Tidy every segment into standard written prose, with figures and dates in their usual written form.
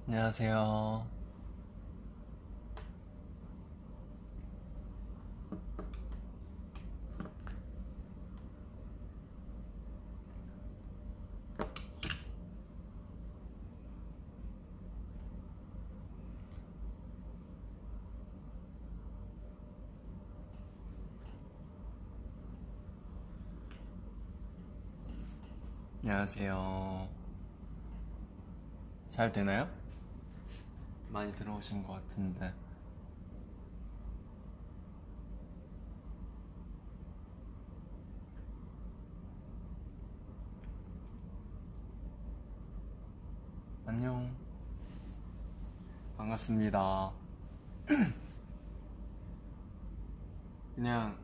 안녕하세요. 안녕하세요. 잘 되나요? 많이 들어오신 것 같은데. 안녕. 반갑습니다. 그냥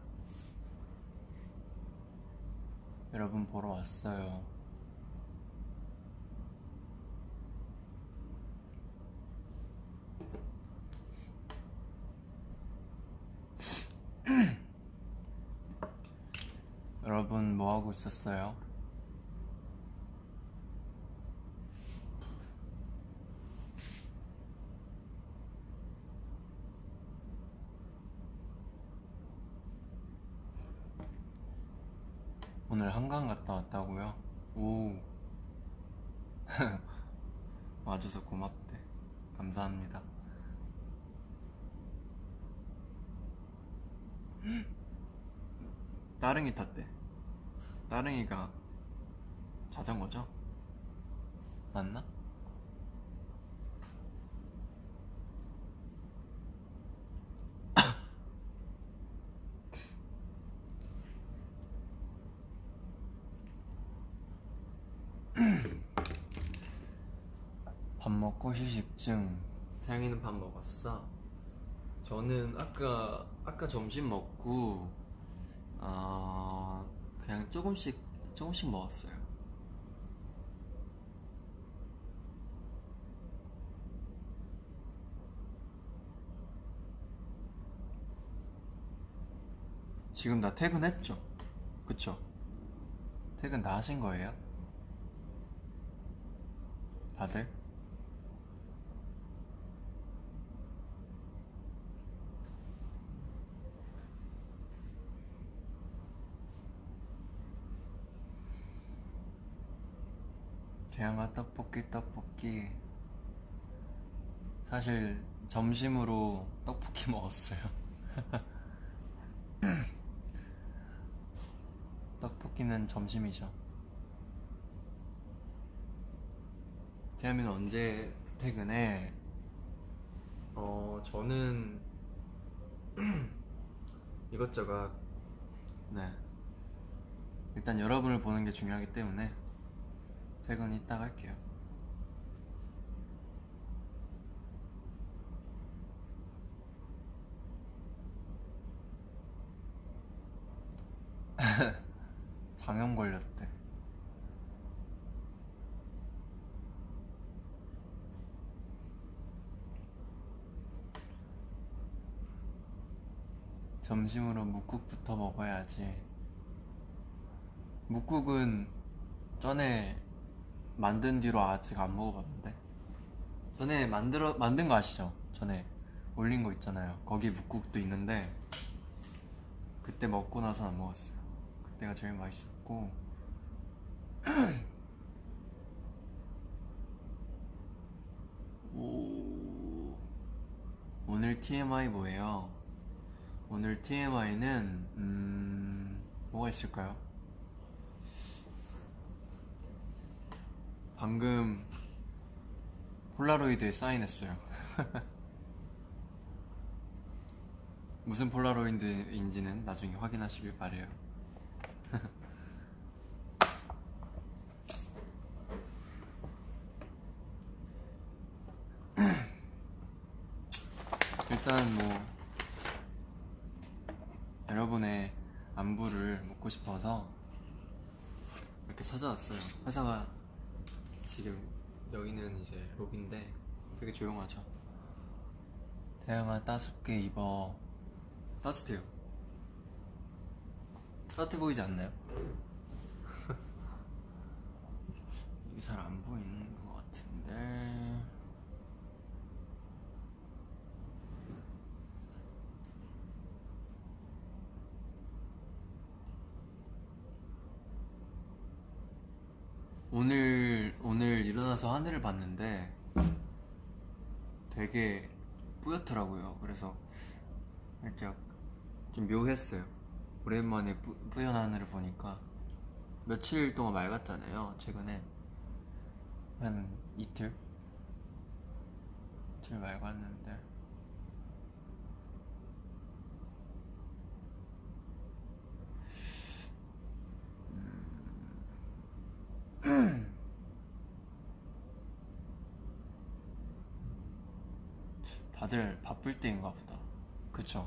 여러분 보러 왔어요. 여러분 뭐 하고 있었어요? 오늘 한강 갔다 왔다고요? 오. 와줘서 고맙대. 감사합니다. 따릉이 탔대. 따릉이가 자전거죠? 맞나? 밥 먹고 휴식중. 태양이는 밥 먹었어? 저는 아까 점심 먹고 그냥 조금씩 먹었어요. 지금 다 퇴근했죠? 그쵸? 퇴근 다 하신 거예요? 다들? 태양아 떡볶이. 사실 점심으로 떡볶이 먹었어요. 떡볶이는 점심이죠. 태양이는 언제 퇴근해? 저는 이것저것. 네, 일단 여러분을 보는 게 중요하기 때문에 퇴근 이따가 할게요. 장염 걸렸대. 점심으로 묵국부터 먹어야지. 묵국은 전에 만든 뒤로 아직 안 먹어봤는데. 전에 만든 거 아시죠? 전에 올린 거 있잖아요. 거기 묵국도 있는데 그때 먹고 나서 안 먹었어요. 그때가 제일 맛있었고. 오, 오늘 TMI 뭐예요? 오늘 TMI는 뭐가 있을까요? 방금 폴라로이드에 사인했어요. 무슨 폴라로이드인지는 나중에 확인하시길 바래요. 일단 뭐 여러분의 안부를 묻고 싶어서 이렇게 찾아왔어요. 회사가 지금 여기는 이제 로비인데 되게 조용하죠. 태양아 따숩게 입어. 따뜻해요. 따뜻해 보이지 않나요? 이게 잘 안 보이는 것 같은데. 오늘 일어나서 하늘을 봤는데 되게 뿌옇더라고요. 그래서 살짝 좀 묘했어요. 오랜만에 뿌연 하늘을 보니까. 며칠 동안 맑았잖아요. 최근에 한 이틀 맑았는데 다들 바쁠 때인가 보다. 그쵸?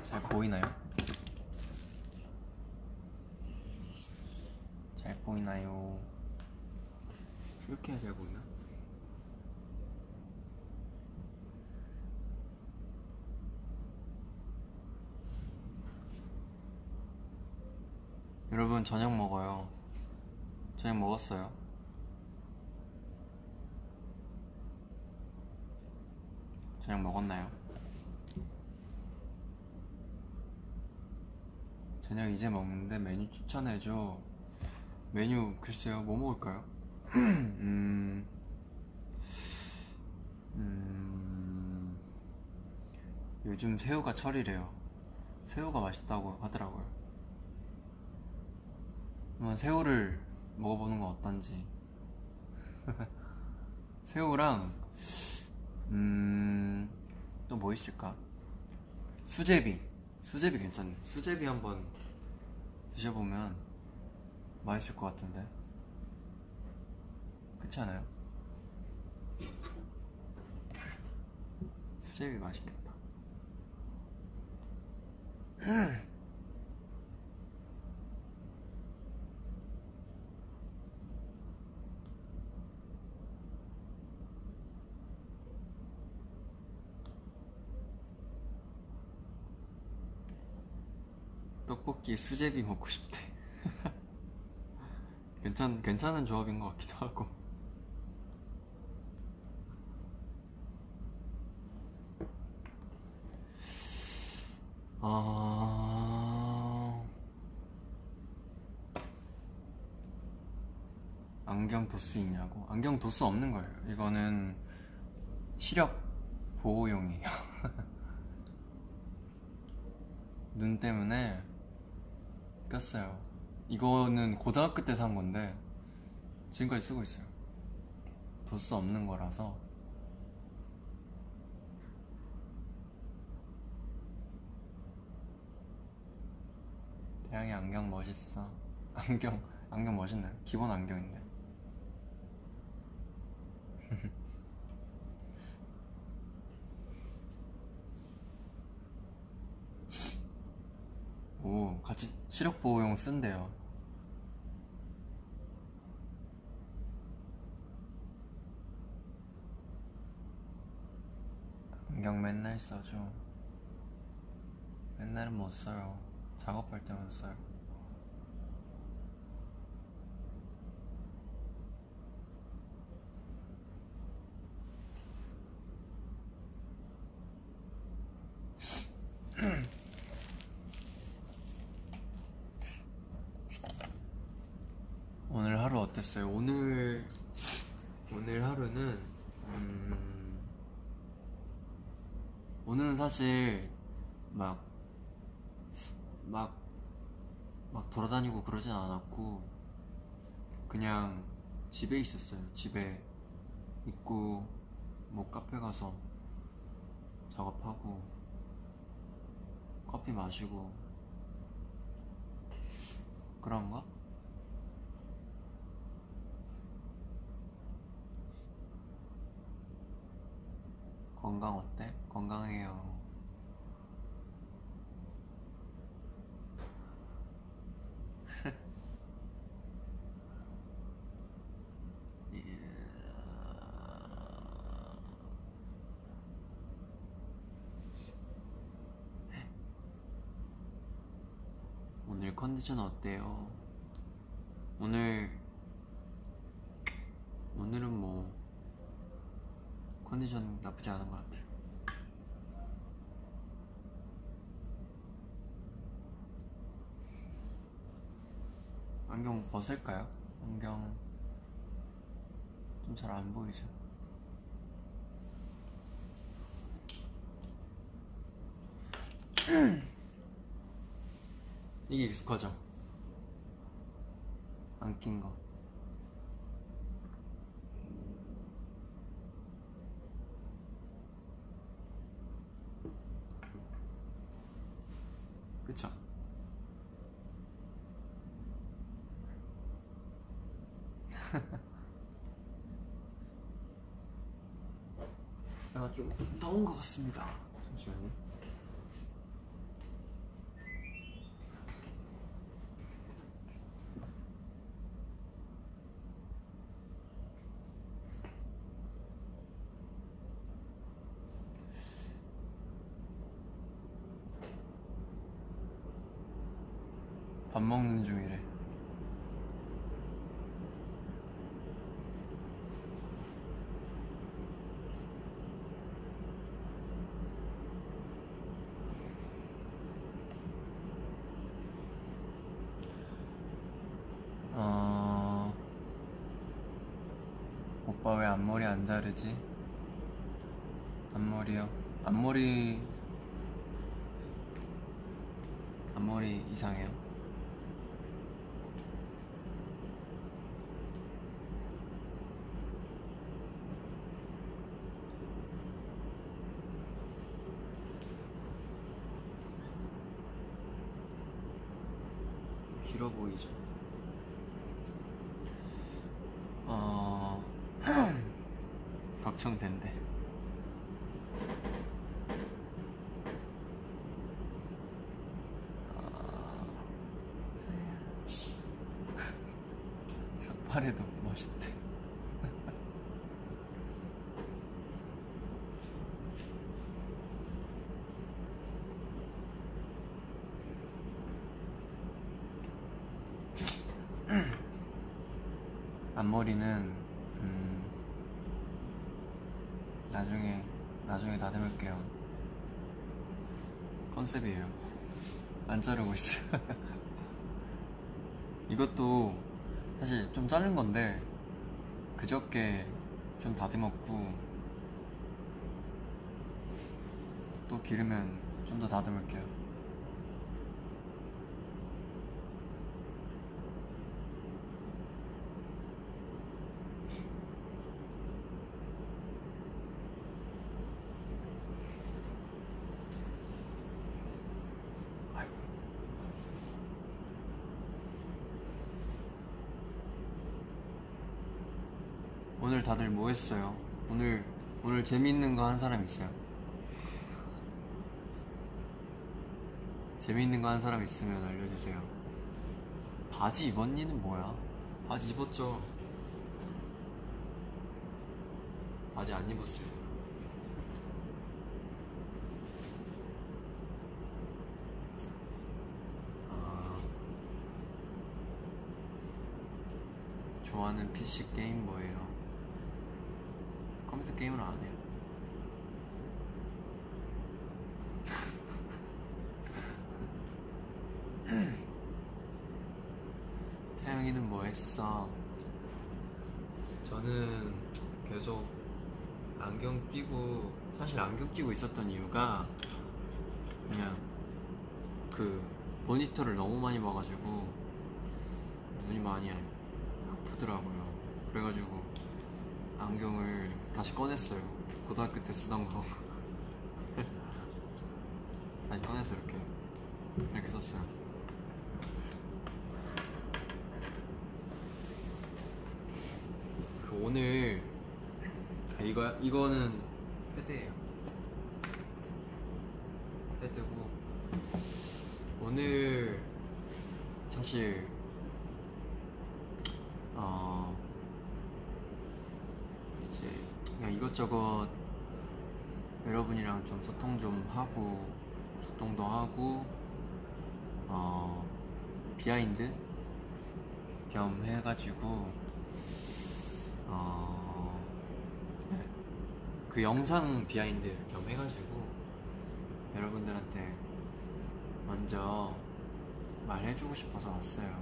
잘 보이나요? 잘 보이나요? 이렇게 해야 잘 보이나? 여러분 저녁 먹어요. 저녁 먹었어요. 저녁 먹었나요? 저녁 이제 먹는데 메뉴 추천해줘. 메뉴 글쎄요, 뭐 먹을까요? 요즘 새우가 철이래요. 새우가 맛있다고 하더라고요. 한번 새우를 먹어보는 건 어떤지. 새우랑 또 뭐 있을까? 수제비 괜찮네. 수제비 한번 드셔보면 맛있을 것 같은데. 그렇지 않아요? 수제비 맛있겠다. 떡볶이 수제비 먹고 싶대. 괜찮은 조합인 것 같기도 하고. 안경 도수 있냐고? 안경 도수 없는 거예요. 이거는 시력 보호용이에요. 눈 때문에 꼈어요. 이거는 고등학교 때 산 건데 지금까지 쓰고 있어요. 도수 없는 거라서. 태양이 안경 멋있어. 안경 멋있나요? 기본 안경인데. 오, 같이 시력 보호용 쓴대요. 안경 맨날 써줘. 맨날은 못 써요. 작업할 때만 써요. 오늘 하루 어땠어요? 오늘 하루는 오늘은 사실 막 돌아다니고 그러진 않았고 그냥 집에 있었어요. 집에 있고 뭐 카페 가서 작업하고 커피 마시고 그런가? 건강 어때? 건강해요. 오늘 컨디션 어때요? 오늘 오늘은 뭐 컨디션 나쁘지 않은 것 같아요. 안경 벗을까요? 안경 좀 잘 안 보이죠? 이게 익숙하죠? 안 낀 거. 그쵸? 제가 좀 더운 것 같습니다. 잠시만요. 밥 먹는 중이래. 오빠 왜 앞머리 안 자르지? 앞머리요? 앞머리 이상해요? 길어 보이죠? 걱정된대. 삭발해도 멋있대. 앞머리는 나중에 다듬을게요. 컨셉이에요. 안 자르고 있어요. 이것도 사실 좀 자른 건데 그저께 좀 다듬었고 또 기르면 좀 더 다듬을게요. 오늘 다들 뭐 했어요? 오늘 재미있는 거 한 사람 있어요? 재미있는 거 한 사람 있으면 알려주세요. 바지 입었니는 뭐야? 바지 입었죠? 바지 안 입었을래요. 좋아하는 PC 게임 뭐예요? 컴퓨터 게임을 안 해요. 태양이는 뭐 했어? 저는 계속 사실 안경 끼고 있었던 이유가 그냥 그 모니터를 너무 많이 봐가지고 눈이 많이 아프더라고요. 그래가지고 안경을 다시 꺼냈어요. 고등학교 때 쓰던 거 다시 꺼내서 이렇게 썼어요. 오늘 이거는 패드예요. 패드고 오늘 사실 이제 그냥 이것저것 여러분이랑 좀 소통도 하고 비하인드 겸 해가지고 그 영상 비하인드 겸 해가지고 여러분들한테 먼저 말해주고 싶어서 왔어요.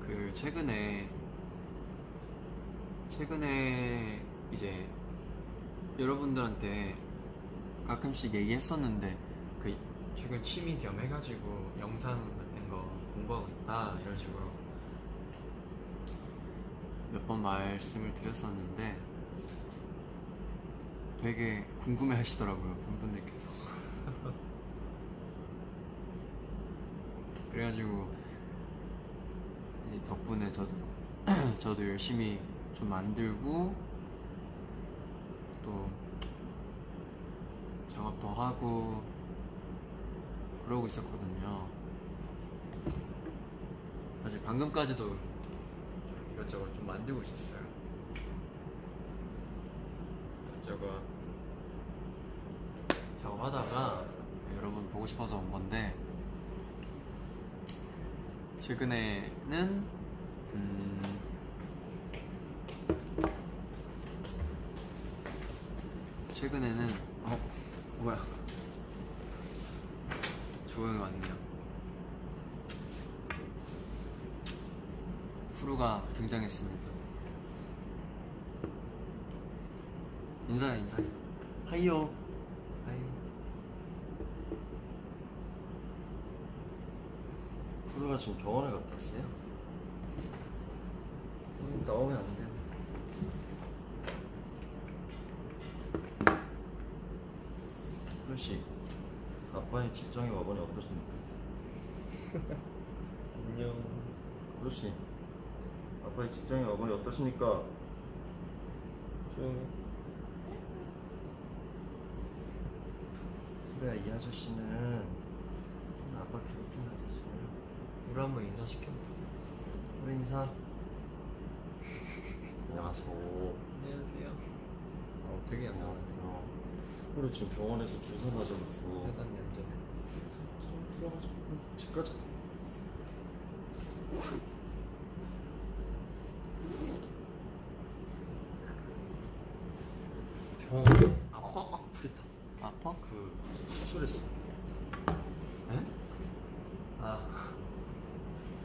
그 최근에 이제 여러분들한테 가끔씩 얘기했었는데 그 최근 취미 겸 해가지고 영상 같은 거 공부하고 있다 이런 식으로 몇 번 말씀을 드렸었는데 되게 궁금해 하시더라고요, 팬분들께서. 그래가지고 이제 덕분에 저도 열심히 좀 만들고 또 작업도 하고 그러고 있었거든요. 사실 방금까지도 좀 이것저것 좀 만들고 있었어요. 이것저것 작업하다가 여러분 보고 싶어서 온 건데, 최근에는 뭐야, 조용히 왔네요. 프루가 등장했습니다. 인사해. 하이요. 프루가 지금 병원에 갔다 왔어요? 나오면 안 돼요. 프루씨, 아빠의 직장에 와보니 어떠십니까? 안녕. 프루씨, 아빠의 직장에 와보니 어떠십니까? 조용히. 그래, 이 아저씨는 아빠 괴롭히는 아저씨야. 우리 한번 인사시켜. 우리 인사. 안녕하세요. 안녕하세요. 되게 안녕하세요. 프루 지금 병원에서 주사 맞아갖고. 세상 얌전해. 들어가자. 집 가자. 병원 아파? 아프겠다. 아파? 그 수술했어. 에?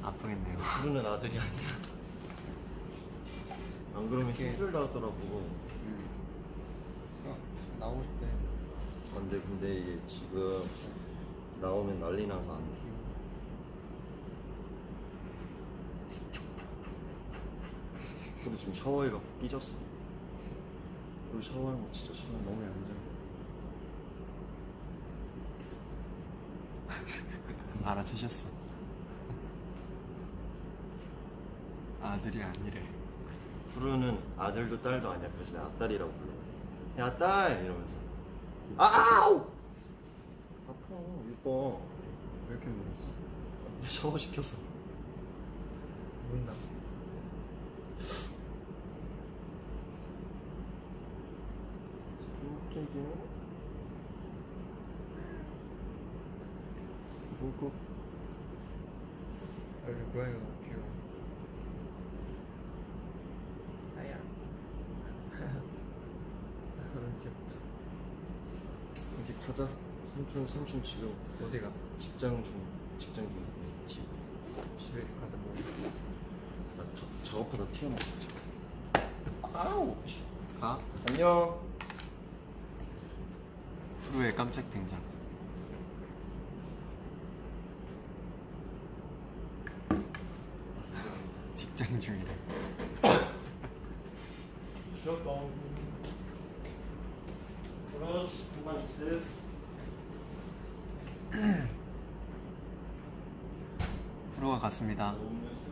아프겠네요. 프루는 아들이 아니야. 안 그러면 힘들다 하더라고. 나오고 싶대. 근데 이게 지금 나오면 난리 나서 안 돼. 근데 지금 샤워해갖고 삐졌어. 그리고 샤워하는 거 진짜 싫어. 너무 얌전해. 알아채셨어. 아들이 아니래. 푸르는 아들도 딸도 아니야. 그래서 내가 아딸이라고 불러. 야, 딸! 이러면서. 아우! 아파. 예뻐. 왜 이렇게 물었어? 샤워 시켜서. 문나. 깜짝이야. 뭐고? 여기 고양이가 너무 귀여워. 아야. 너무 귀엽다. 이제 가자. 삼촌 지금 어디가? 직장 중. 집. 집에 가서 뭐? 나 작업하다 튀어나왔어. 아우! 가? 안녕. 프로의 깜짝 등장. 직장 중이래. 출동. 플러스, 그만 있으. 프로가 갔습니다. 음료수.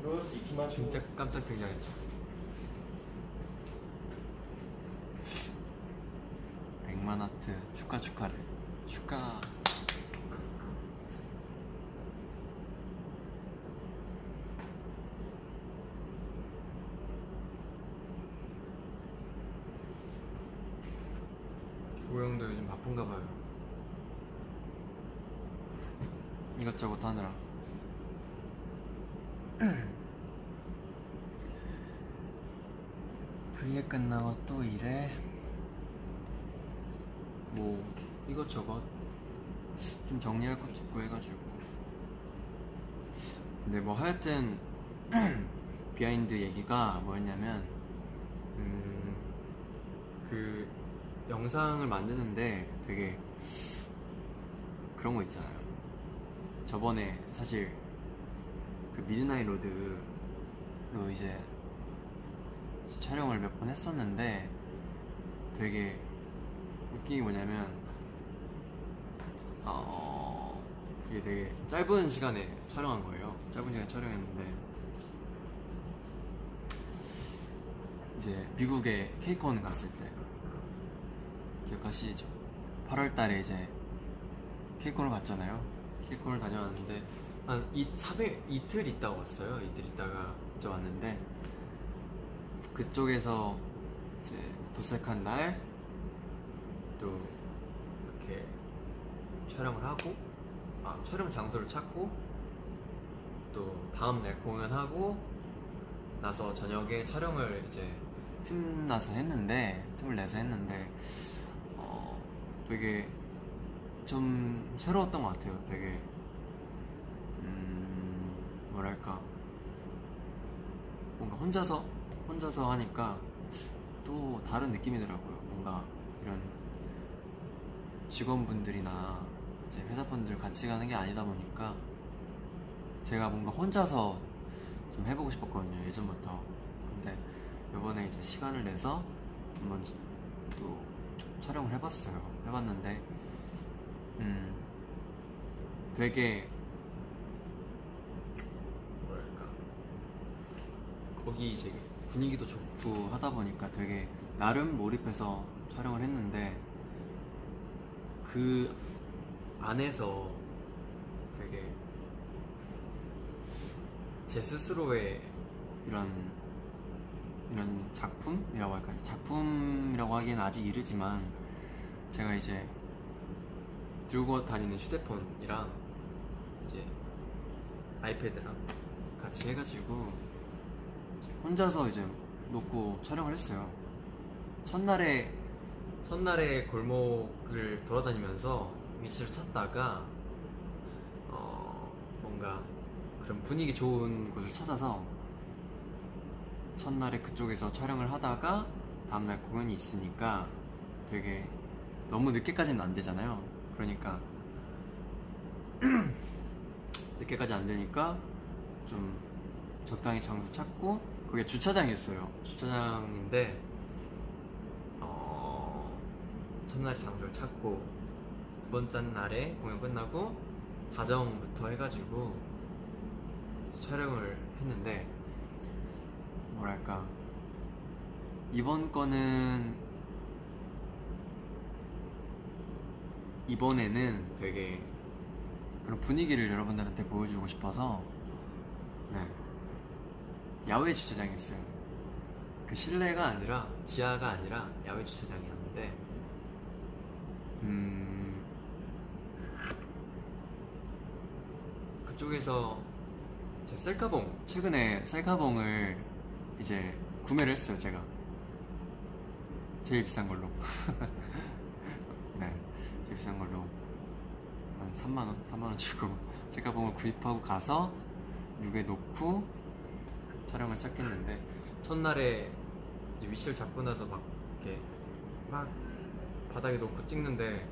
플러스, 이키마시. 진짜 깜짝 등장했죠. 100만 하트 축하를. 축하. 도영도 요즘 바쁜가 봐요. 이것저것 하느라. V에 끝나고 또 일해. 뭐 이것저것 좀 정리할 것도 있고 해가지고. 근데 뭐 하여튼 비하인드 얘기가 뭐였냐면 그 영상을 만드는데 되게 그런 거 있잖아요. 저번에 사실 그 미드나잇 로드로 이제 촬영을 몇 번 했었는데 되게 웃긴 게 뭐냐면 그게 되게 짧은 시간에 촬영한 거예요. 짧은 시간에 촬영했는데 이제 미국에 케이콘 갔을 때 기억하시죠? 8월 달에 이제 케이콘을 갔잖아요. 케이콘을 다녀왔는데 한 이틀 있다가 왔어요. 이틀 있다가 이제 왔는데 그쪽에서 이제 도착한 날 또 이렇게 촬영을 하고 촬영 장소를 찾고 또 다음날 공연하고 나서 저녁에 촬영을 이제 틈을 내서 했는데 되게 좀 새로웠던 것 같아요. 되게 뭐랄까 뭔가 혼자서 하니까 또 다른 느낌이더라고요. 뭔가 이런 직원분들이나 이제 회사분들 같이 가는 게 아니다 보니까 제가 뭔가 혼자서 좀 해보고 싶었거든요, 예전부터. 근데 이번에 이제 시간을 내서 한번 또 촬영을 해봤는데 되게 뭐랄까 거기 이제 분위기도 좋고 하다 보니까 되게 나름 몰입해서 촬영을 했는데 그 안에서 되게 제 스스로의 이런 작품이라고 할까요? 작품이라고 하기엔 아직 이르지만 제가 이제 들고 다니는 휴대폰이랑 이제 아이패드랑 같이 해가지고 이제 혼자서 이제 놓고 촬영을 했어요. 첫날에 골목을 돌아다니면서 위치를 찾다가 뭔가 그런 분위기 좋은 곳을 찾아서 첫날에 그쪽에서 촬영을 하다가 다음날 공연이 있으니까 되게 너무 늦게까지는 안 되잖아요. 그러니까 늦게까지 안 되니까 좀 적당히 장소 찾고 그게 주차장이었어요. 주차장인데 첫날에 장소를 찾고 두 번째 날에 공연 끝나고 자정부터 해가지고 촬영을 했는데 뭐랄까 이번에는 되게 그런 분위기를 여러분들한테 보여주고 싶어서 야외 주차장이었어요. 그 실내가 아니라 지하가 아니라 야외 주차장이었는데 그쪽에서 제 최근에 셀카봉을 이제 구매를 했어요. 제가 제일 비싼 걸로 네, 제일 비싼 걸로 한 3만원 주고 셀카봉을 구입하고 가서 룩에 놓고 촬영을 시작했는데 첫날에 이제 위치를 잡고 나서 막 이렇게 막 바닥에 놓고 찍는데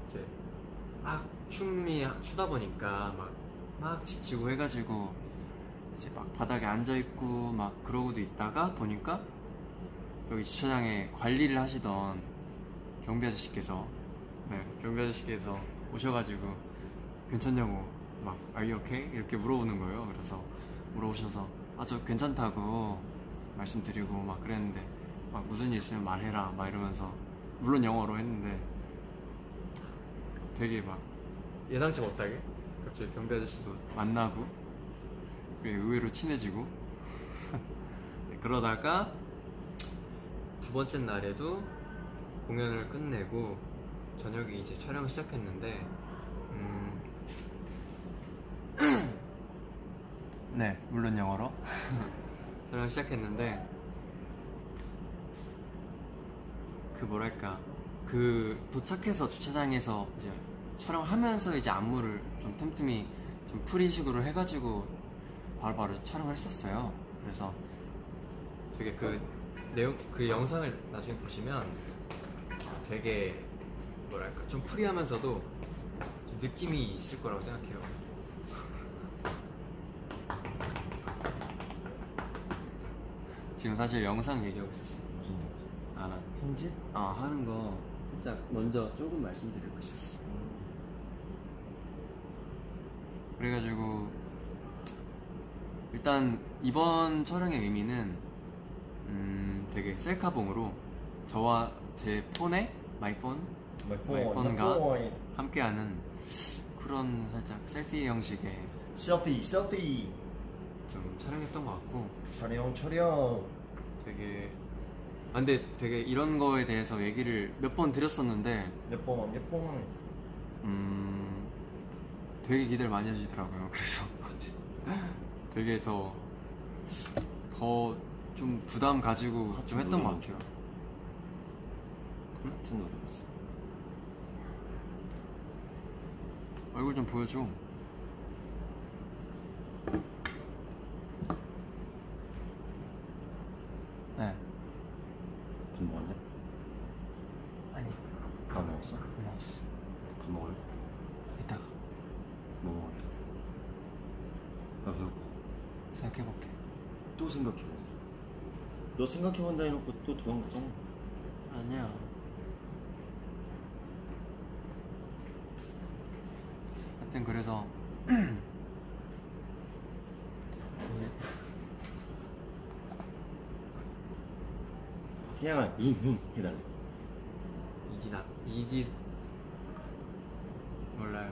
이제 막 추다 보니까 막 지치고 해가지고 이제 막 바닥에 앉아있고 막 그러고도 있다가 보니까 여기 주차장에 관리를 하시던 경비 아저씨께서 오셔가지고 괜찮냐고 막 Are you okay? 이렇게 물어보는 거예요. 그래서 물어보셔서 저 괜찮다고 말씀드리고 막 그랬는데 막 무슨 일 있으면 말해라 막 이러면서 물론 영어로 했는데 되게 막 예상치 못하게 갑자기 경비 아저씨도 만나고 의외로 친해지고 그러다가 두 번째 날에도 공연을 끝내고 저녁에 이제 촬영 시작했는데 네, 물론 영어로 촬영 시작했는데 그 뭐랄까 그 도착해서 주차장에서 이제 촬영하면서 이제 안무를 좀 틈틈이 좀 프리식으로 해가지고 바로바로 촬영을 했었어요. 그래서 되게 그 내용 그 영상을 나중에 보시면 되게 뭐랄까 좀 프리하면서도 좀 느낌이 있을 거라고 생각해요. 지금 사실 영상 얘기하고 있었어. 무슨 영상? 아, 편집? 하는 거 살짝 먼저 조금 말씀드리고 있었어. 그래가지고 일단 이번 촬영의 의미는 되게 셀카봉으로 저와 제 폰에 마이폰과 함께하는 그런 살짝 셀피 형식의 셀피 좀 촬영했던 것 같고 촬영 되게 근데 되게 이런 거에 대해서 얘기를 몇 번 드렸었는데 예뻐 되게 기대를 많이 해주시더라고요. 그래서 되게 더 좀 부담 가지고 좀 했던 것 같아요. 같은 노래였어. 얼굴 좀 보여줘. 네. 밥 먹었냐? 아니, 밥 먹었어? 안 먹었어. 밥 먹을래? 이따가 뭐 먹을래? 나 배고파. 생각해볼게. 또 생각해본다. 너 생각해본다 해놓고 또 도망가잖아. 아니야. 하여튼 그래서 태양아 잉잉 해달래. 이짓 몰라요.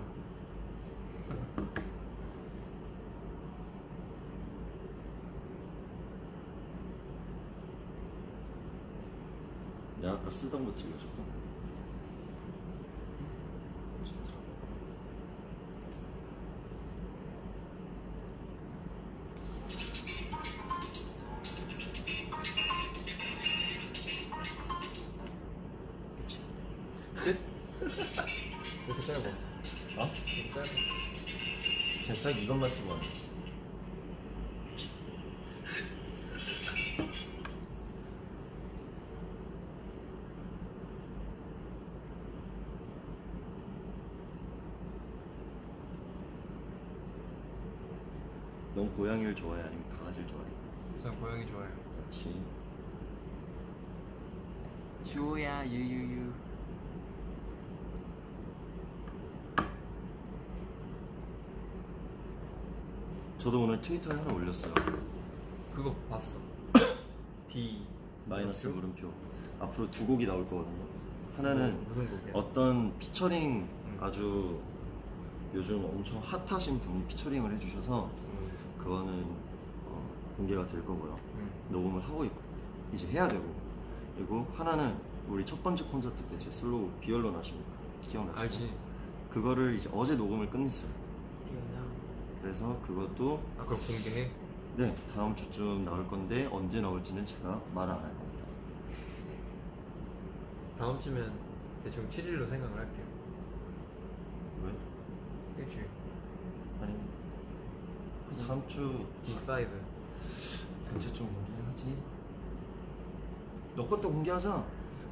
내가 아까 쓰던 거 들려줄까? 끝? 이렇게 짧아. 어? 이렇게 짧아. 그냥 딱 이것만 쓰고 하네. 넌 고양이를 좋아해 아니면 강아지를 좋아해? 전 고양이 좋아해요. 그렇지. 주호야 유유유. 저도 오늘 트위터에 하나 올렸어요. 그거 봤어. D 마이너스 물음표. 앞으로 두 곡이 나올 거거든요. 하나는 무슨 곡이야? 어떤 피처링 아주 요즘 엄청 핫하신 분이 피처링을 해주셔서 그거는 공개가 될 거고요. 녹음을 하고 있고 이제 해야 되고, 그리고 하나는 우리 첫 번째 콘서트 때 제 솔로 비얼론 아십니까? 기억나시죠? 알지. 그거를 이제 어제 녹음을 끝냈어요. 그래서 그것도 그걸 공개해? 네, 다음 주쯤 나올 건데 언제 나올지는 제가 말 안 할 겁니다. 다음 주면 대충 7일로 생각을 할게요. 왜? 일주일. 아니 다음 주 D5. 언제쯤 공개하지? 너 것도 공개하자.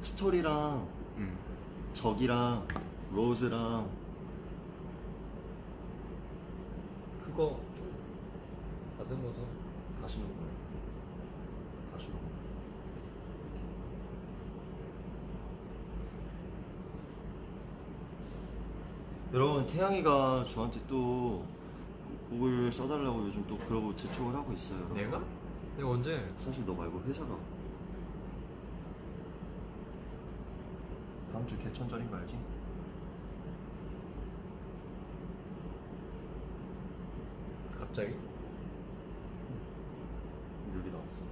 스토리랑 적이랑 로즈랑 그거 좀 다듬어서. 다시 녹음해. 다시 녹음. 여러분, 태양이가 저한테 또 곡을 써달라고 요즘 또 그러고 재촉을 하고 있어요. 여러분. 내가? 내가 언제? 사실 너 말고 회사가 다음 주 개천절인 거 알지? 갑자기? 여기 나왔어.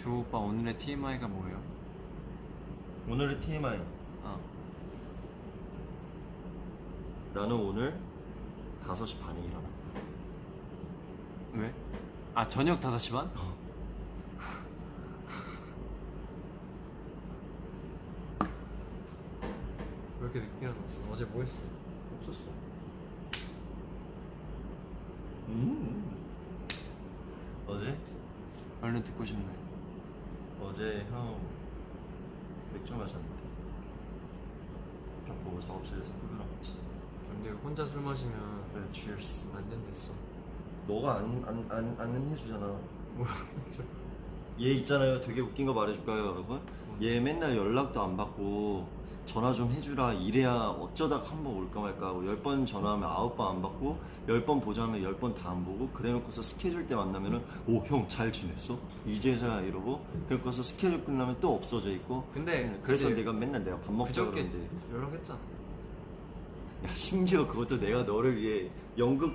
주호 오빠 오늘의 TMI가 뭐예요? 오늘의 TMI. 어. 나는 오늘 5시 반에 일어났다. 왜? 아 저녁 5시 반? 왜 이렇게 늦게 일어났어? 어제 뭐 했어? 없었어. 어제? 얼른 듣고 싶네. 어제 형 맥주 마셨는데 형 보고 작업실에서 후루랑 같이. 근데 혼자 술 마시면 그래, cheers. 안 된댔어. 너가 안 해주잖아. 뭐라고 했죠? 얘 있잖아요. 되게 웃긴 거 말해줄까요, 여러분? 얘 맨날 연락도 안 받고 전화 좀 해주라 이래야 어쩌다 한 번 올까 말까 하고 10번 전화하면 9번 안 받고 10번 보자면 10번 다 안 보고 그래놓고서 스케줄 때 만나면은 오 형 잘 지냈어? 이제서야 이러고 그래놓고서 스케줄 끝나면 또 없어져 있고 근데 그래서 근데 내가 밥 먹자 그저께 그러는데 연락했잖아. 야 심지어 그것도 내가 너를 위해 연극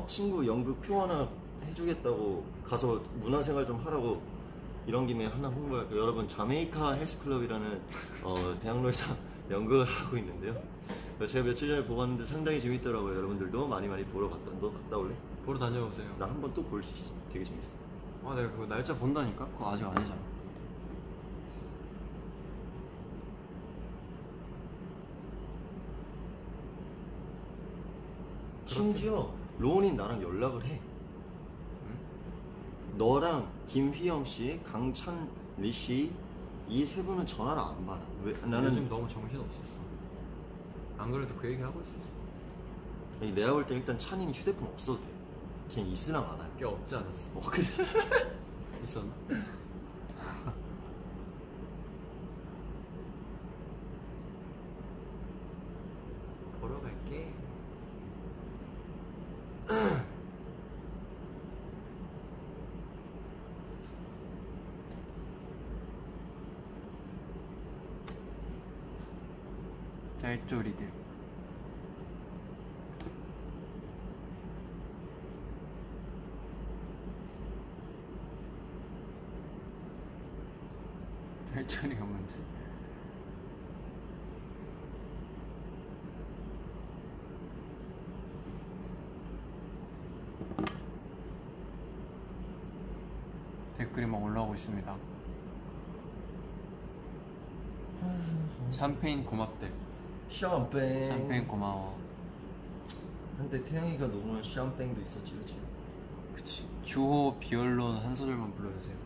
친구 연극 표 하나 해주겠다고 가서 문화생활 좀 하라고 이런 김에 하나 홍보할게요. 여러분 자메이카 헬스클럽이라는 대학로에서 연극을 하고 있는데요. 제가 며칠 전에 보고 왔는데 상당히 재밌더라고요. 여러분들도 많이 보러 너 갔다 올래? 보러 다녀오세요. 나 한 번 또 볼 수 있어. 되게 재밌어. 아 내가 그거 날짜 본다니까? 그거 아직 아니잖아. 심지어 로운이 나랑 연락을 해. 너랑 김휘영 씨, 강찬리 씨 이 세 분은 전화를 안 받아. 왜? 나는 요즘 너무 정신 없었어. 안 그래도 그 얘기 하고 있었어. 아니, 내가 볼 때 일단 찬이는 휴대폰 없어도 돼. 그냥 있으나 마나요. 꽤 없지 않았어. 근데 있었나? 보러 갈게. 짤조리들. 짤조리가 뭔지. 댓글이 막 올라오고 있습니다. 샴페인 고맙대. 샴페인 고마워. 한때 태양이가 녹음한 샴페인도 있었지, 그치? 그치. 주호 비얼론 한 소절만 불러주세요.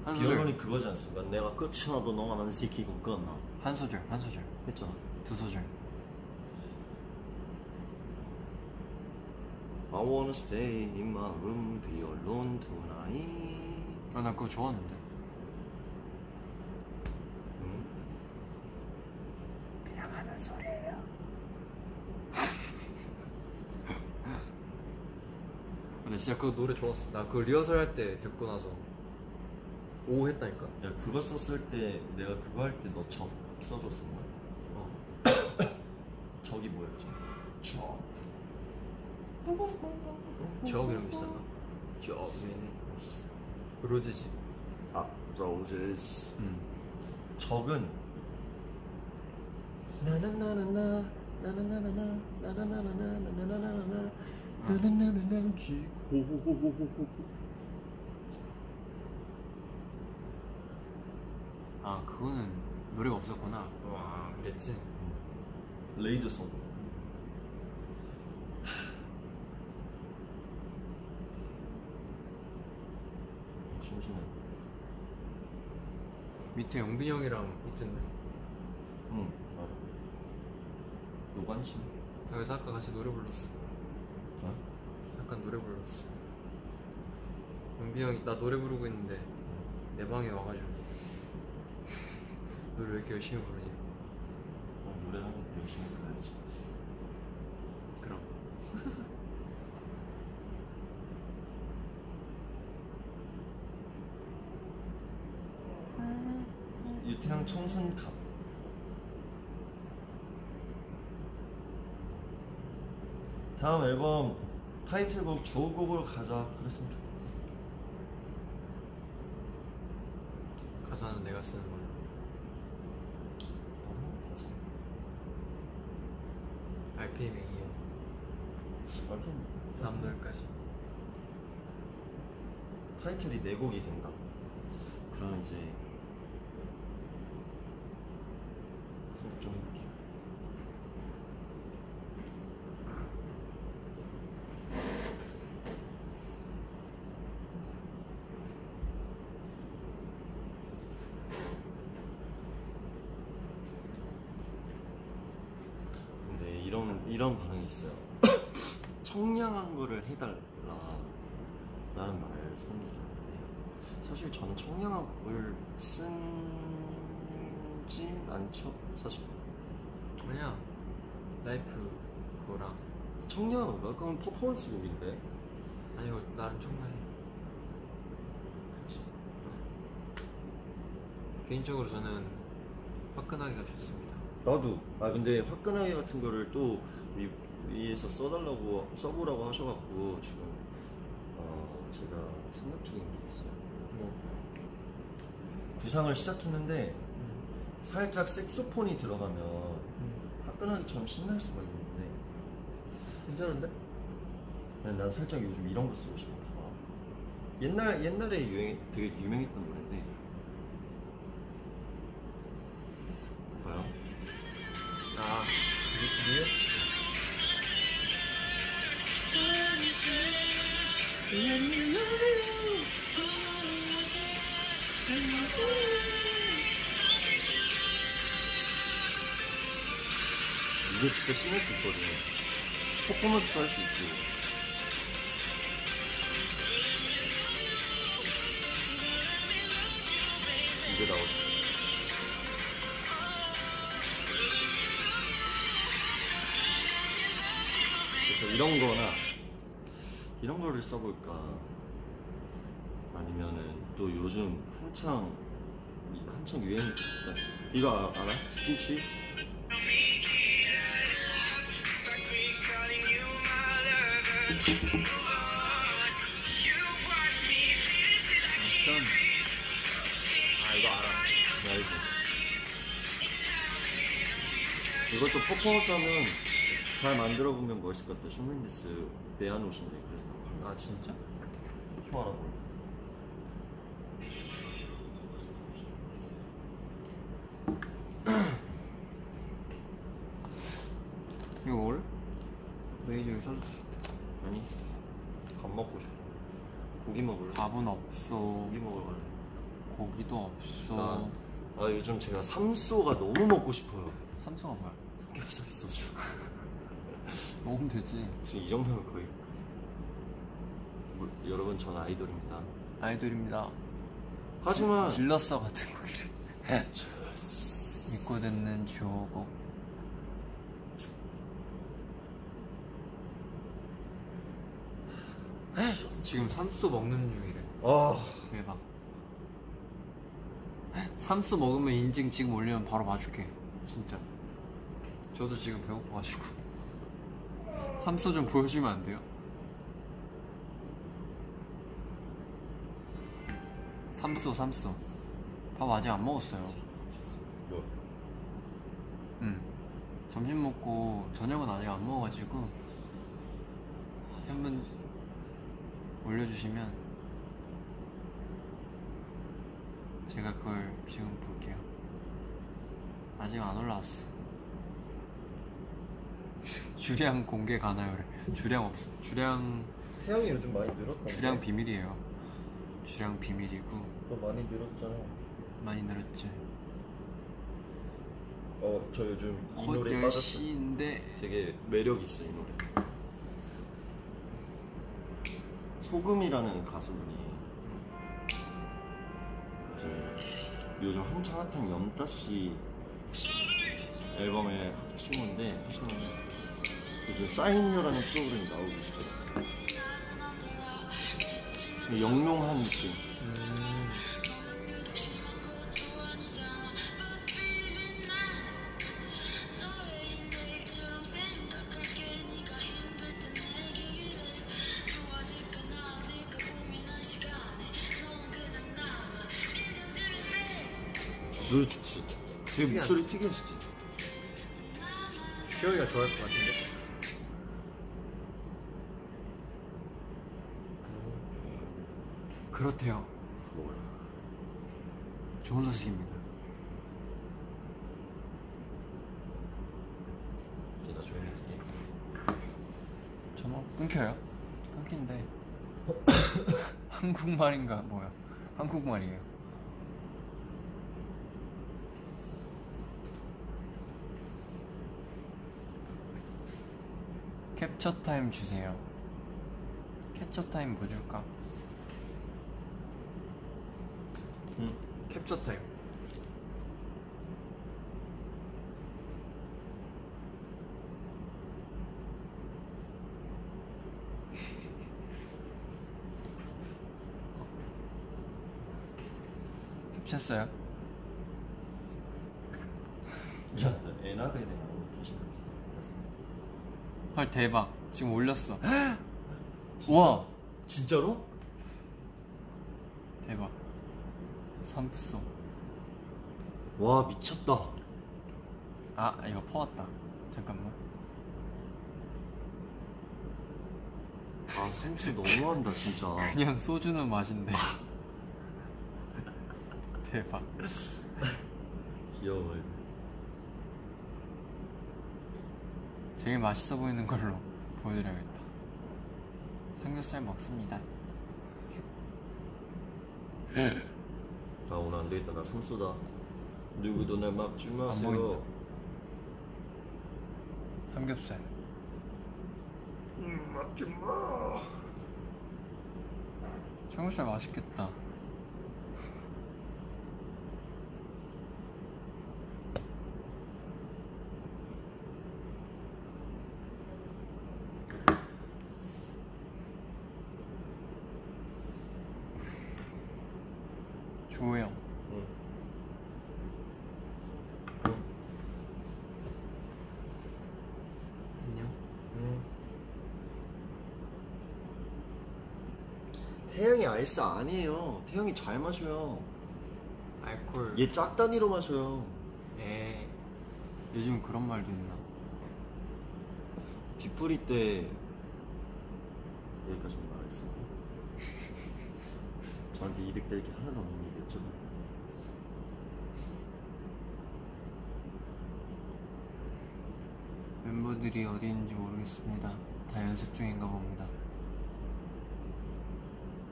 한 소절. 비언론이 그거지 않습니까? 내가 끝이 나도 너만 안 지키고 끝나 한 소절. 한 소절. 했잖아. 2소절. I wanna stay in my room, be alone tonight. 아, 나 그거 좋아하는데. 응? 그냥 하는 소리예요. 근데 진짜 그 노래 좋았어. 나 그 리허설 할 때 듣고 나서 오 했다니까. 야, 그거 썼을 때 내가 그거 할 때 너 적 써줬어. 어. 적이 뭐였지? 적. 적 이런 거 있었나? 적. 로즈지. 아, roses. 응. 적은 나나나나나 나나나나나 나나나나나 나나나나나 기고. 아 그거는 노래가 없었구나. 와 그랬지. 레이저송. 심심해. 밑에 영빈이 형이랑 있던데. 응. 알아. 노관심. 그래서 아까 같이 노래 불렀어. 어? 약간 노래 불렀어. 영빈이 형이 나 노래 부르고 있는데 내 방에 와가지고 노래 왜 이렇게 열심히 부르냐. 노래를 하면 열심히 불러야지. 그럼. 유태양 청순갑. 다음 앨범 타이틀곡 주호곡으로 가자 그랬으면 좋겠다. 가사는 내가 쓰는 걸로. 봐서 RPM이 2요. 다음 노래까지. 타이틀이 4곡이 된다. 그럼 이제 생각 좀 해볼게요. 근데 이런 반응이 있어요. 청량한 거를 해달라 라는 말을 쓰는데 사실 저는 청량한 곡을 쓴지 않죠 사실. 아니야. 라이프 그거랑. 청량한 거? 그건 퍼포먼스 곡인데. 아니 이거 나름 청량해. 그치. 개인적으로 저는 화끈하게가 좋습니다. 나도. 아 근데 화끈하게 같은 거를 또 위에서 써보라고 하셔갖고 지금 제가 생각 중인 게 있어요. 뭐 구상을 시작했는데 살짝 색소폰이 들어가면 화끈하게처럼 신날 수가 있는데 괜찮은데? 난 살짝 요즘 이런 거 쓰고 싶어. 옛날에 되게 유명했던 노래인데 뭐야? 아 이게 이게 진짜 신날 수 있거든. 퍼포먼스도 할 수 있고. 이게 나오지. 그래서 이런 거나 이런 거를 써볼까. 아니면은 또 요즘 한창 유행 이거 알아? 스티치스? 이거 알아. 알지? 이것도 퍼포먼스 하면 잘 만들어 보면 멋있을 것 같아. 숀 맨데스 내한 옷인데 그래서 아 진짜? 켜라고. 이거 먹을래? 메이저 여기 사줬어. 아니 밥 먹고 싶어. 고기 먹을래? 밥은 없어. 고기 먹으러 갈래? 고기도 없어. 요즘 제가 삼소가 너무 먹고 싶어요. 삼성아 뭐야? 삼겹살 소주. 먹으면 되지. 지금 이 정도면 거의 여러분 전 아이돌입니다. 아이돌입니다. 하지만 질렀어 같은 곡이래. 믿고 듣는 주호곡. 지금 삼소 먹는 중이래. 대박. 삼소 먹으면 인증 지금 올리면 바로 봐줄게. 진짜. 저도 지금 배고파가지고. 삼소 좀 보여주면 안 돼요? 삼소. 밥 아직 안 먹었어요. 뭐? 점심 먹고 저녁은 아직 안 먹어가지고 한번 올려주시면 제가 그걸 지금 볼게요. 아직 안 올라왔어. 주량 공개 가나요래. 주량 없어. 태양이 요즘 많이 늘었던데. 주량 비밀이에요. 주량 비밀이고. 너 많이 늘었잖아. 많이 늘었지. 저 요즘 이 노래에 빠졌어. 헛열시인데 되게 매력 있어 이 노래. 소금이라는 가수분이 이제 요즘 한창 핫한 염따씨 앨범의 친구인데 요즘 사인녀라는 프로그램이 나오고 있어요. 영롱한 느낌. 노래 좋지. 되게 특이하네. 목소리 특이하시지. 기영이가 좋아할 것 같은데. 그렇대요. 뭐야? 좋은 소식입니다. 이제 나 조용히 해줄게. 저뭐 끊겨요? 끊긴데 한국말인가 뭐야? 한국말이에요. 캡처 타임 주세요. 캡처 타임 뭐 줄까? 응. 캡처 타임. 캡처했어요? 야, 에나벨에 나오는 귀신 같은 헐 대박. 지금 올렸어. 우와 진짜로? 대박. 삼프소. 와 미쳤다. 아 이거 퍼왔다. 잠깐만. 아 삼수 너무한다 진짜. 그냥 소주는 맛인데. 대박. 귀여워. 제일 맛있어 보이는 걸로 보여드려야겠다. 삼겹살 먹습니다. 아 오늘 안 되겠다. 나 삼수다. 누구도 날 막지 마세요. 보인다. 삼겹살. 막지 마. 삼겹살 맛있겠다. 주호 형. 응. 안녕. 응. 태영이 알싸 아니에요. 태영이 잘 마셔요. 알콜. 얘 짝단위로 마셔요. 에. 요즘 그런 말도 있나? 뒷풀이 때 여기까지만 말하겠습니다. 저한테 이득될 게 하나도 없는 얘기였죠. 멤버들이 어디 있는지 모르겠습니다. 다 연습 중인가 봅니다.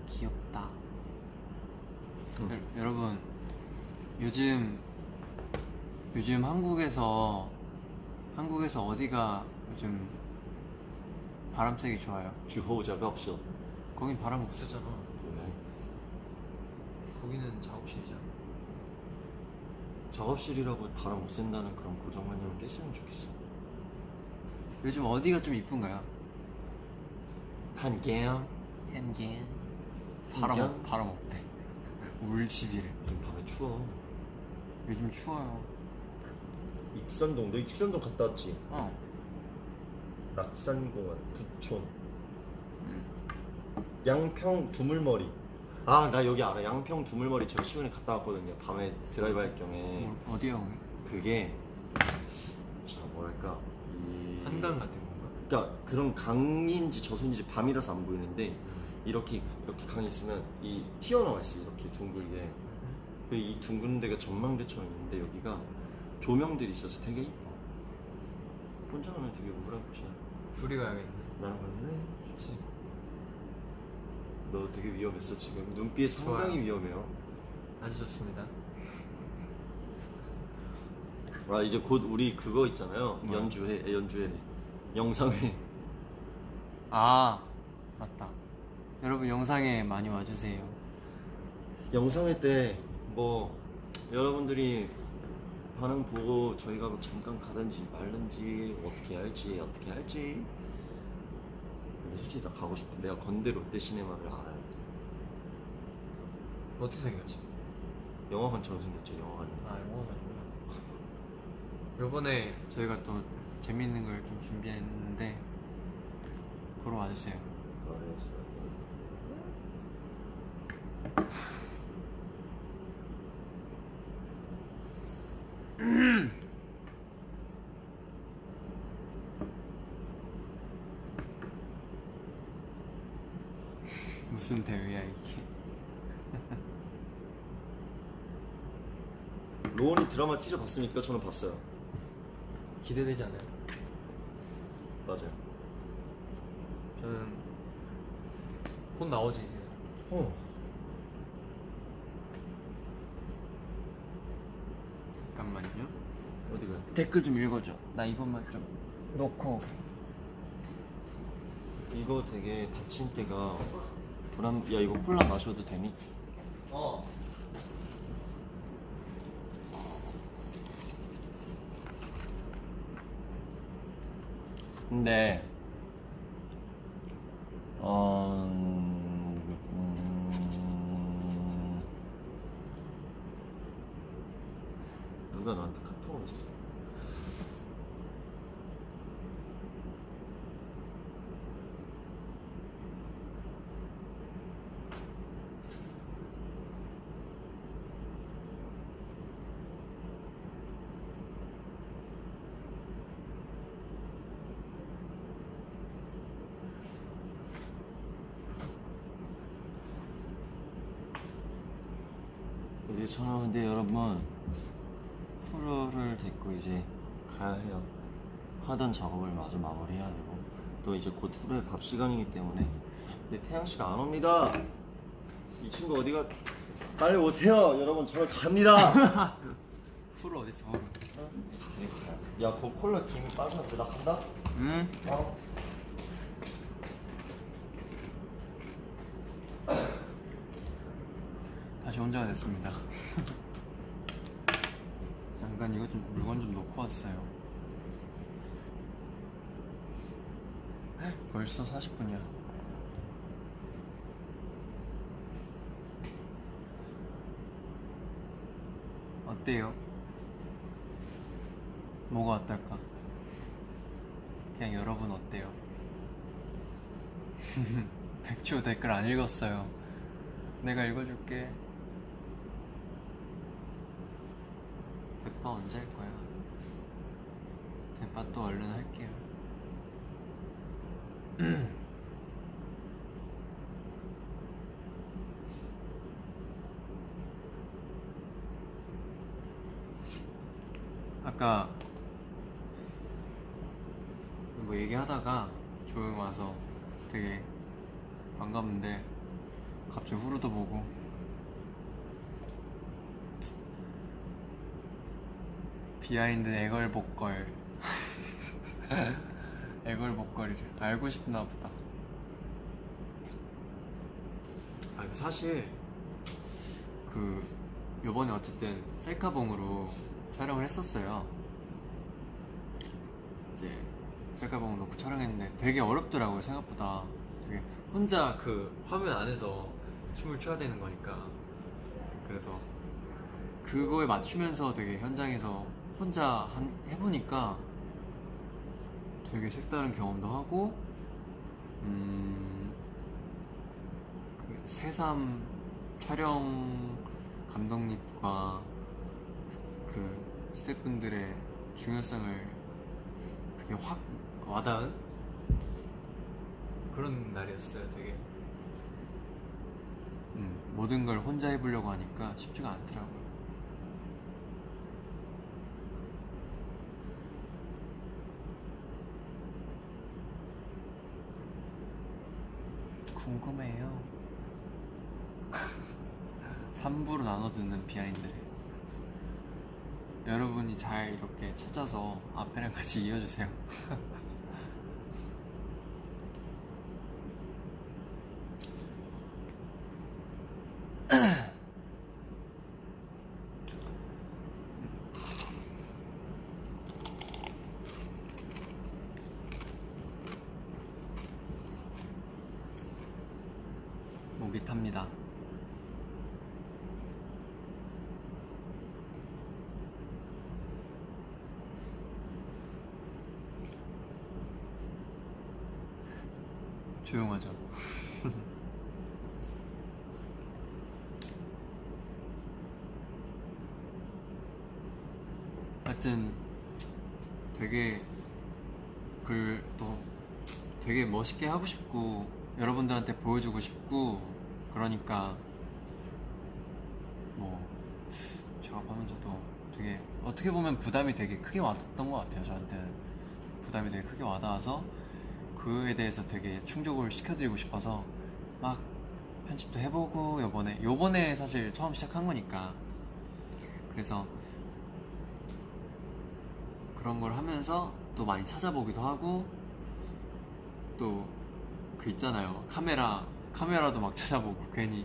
귀엽다. 여러분 요즘 한국에서 어디가 요즘 바람 쐬기 좋아요? 주호자가 없어. 거긴 바람 없었잖아. 왜? 거기는 작업실이잖아. 작업실이라고 바람 못 쐰다는 그런 고정관념을 깼으면 좋겠어. 요즘 어디가 좀 이쁜가요? 한계요. 한개 한강? 바람 없대. 울집이래. 요즘 밤에 추워. 요즘 추워요. 익산동, 너 익산동 갔다 왔지? 어. 낙산공원, 부촌, 양평 두물머리. 아, 나 여기 알아. 양평 두물머리 저 최근에 갔다 왔거든요. 밤에 드라이브 할 경에. 어디야 거기? 그게 자 뭐랄까 이 한강 같은 건가? 그러니까 그런 강인지 저수인지 밤이라서 안 보이는데 이렇게 강이 있으면 이 튀어나와 있어. 이렇게 둥글게. 그리고 이 둥근 데가 전망대처럼 있는데 여기가 조명들이 있어서 되게 이뻐. 혼자 가면 되게 우울한 곳이야. 둘이 가야겠네. 나랑 갈래? 좋지. 너 되게 위험했어 지금. 눈빛 상당히 좋아요. 위험해요. 아주 좋습니다. 아 이제 곧 우리 그거 있잖아요. 뭐요? 연주회 영상회. 아 맞다. 여러분 영상에 많이 와주세요. 영상회 때 뭐 여러분들이 반응 보고 저희가 뭐 잠깐 가든지 말든지 어떻게 할지 근데 솔직히 나 가고 싶어. 내가 건대 롯데시네마를 알아야 돼. 어떻게 생겼지? 영화관처럼 생겼죠. 영화관. 아 영화관이구나. 요번에 저희가 또 재밌는 걸 좀 준비했는데 보러 와주세요. 말해야지. 무슨 대회야 이게? 로운이 드라마 티저 봤습니까? 저는 봤어요. 기대되지 않아요? 맞아요. 저는 곧 나오지 이제. 잠깐만요. 어디가? 댓글 좀 읽어줘. 나 이것만 좀 놓고. 이거 되게 받침대가 야 이거 콜라 마셔도 되니? 근데 누가 나한테 카톡을 했어? 이제 저는 근데 여러분 프로를 데리고 이제 가야 해요. 하던 작업을 마저 마무리해야 되고 또 이제 곧 후루에 밥 시간이기 때문에. 근데 태양 씨가 안 옵니다. 이 친구 어디가? 빨리 오세요, 여러분. 저 갑니다. 프로 어딨어? 프로. 야, 그 콜라 김이 빠졌는데 나 간다. 응? 다시 혼자가 됐습니다. 잠깐 이거 좀 물건 좀 놓고 왔어요. 벌써 40분이야. 어때요? 뭐가 어떨까? 그냥 여러분 어때요? 백주 댓글 안 읽었어요. 내가 읽어줄게. 대파 언제 할 거야? 대파 또 얼른 할게요. 아까 뭐 얘기하다가 조용 와서 되게 반갑는데 갑자기 후루도 보고 비하인드 애걸복걸 애걸복걸이를 알고 싶나 보다. 아니 사실 그 요번에 어쨌든 셀카봉으로 촬영을 했었어요. 이제 셀카봉 놓고 촬영했는데 되게 어렵더라고요. 생각보다 되게 혼자 그 화면 안에서 춤을 춰야 되는 거니까. 그래서 그거에 맞추면서 되게 현장에서 혼자 해보니까 되게 색다른 경험도 하고 그 새삼 촬영 감독님과 그 스태프분들의 중요성을 그게 확 와닿은 그런 날이었어요. 되게 모든 걸 혼자 해보려고 하니까 쉽지가 않더라고요. 궁금해요. 3부로 나눠 듣는 비하인드를 여러분이 잘 이렇게 찾아서 앞에랑 같이 이어주세요. 목이 탑니다. 조용하죠. 하여튼 되게 글 또 되게 멋있게 하고 싶고 여러분들한테 보여주고 싶고 그러니까 뭐 작업하면서도 되게 어떻게 보면 부담이 되게 크게 와닿던 것 같아요. 저한테는 부담이 되게 크게 와닿아서 그에 대해서 되게 충족을 시켜드리고 싶어서 막 편집도 해보고 요번에 사실 처음 시작한 거니까 그래서 그런 걸 하면서 또 많이 찾아보기도 하고 또 그 있잖아요. 카메라도 막 찾아보고 괜히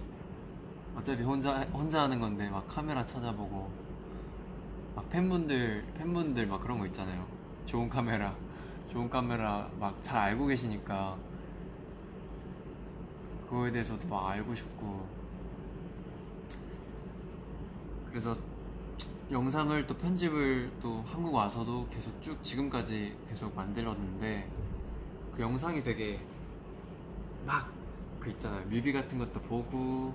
어차피 혼자 하는 건데 막 카메라 찾아보고 막 팬분들 막 그런 거 있잖아요. 좋은 카메라 막 잘 알고 계시니까 그거에 대해서도 막 알고 싶고 그래서 영상을 또 편집을 또 한국 와서도 계속 쭉 지금까지 계속 만들었는데 그 영상이 되게 막 그 있잖아요. 뮤비 같은 것도 보고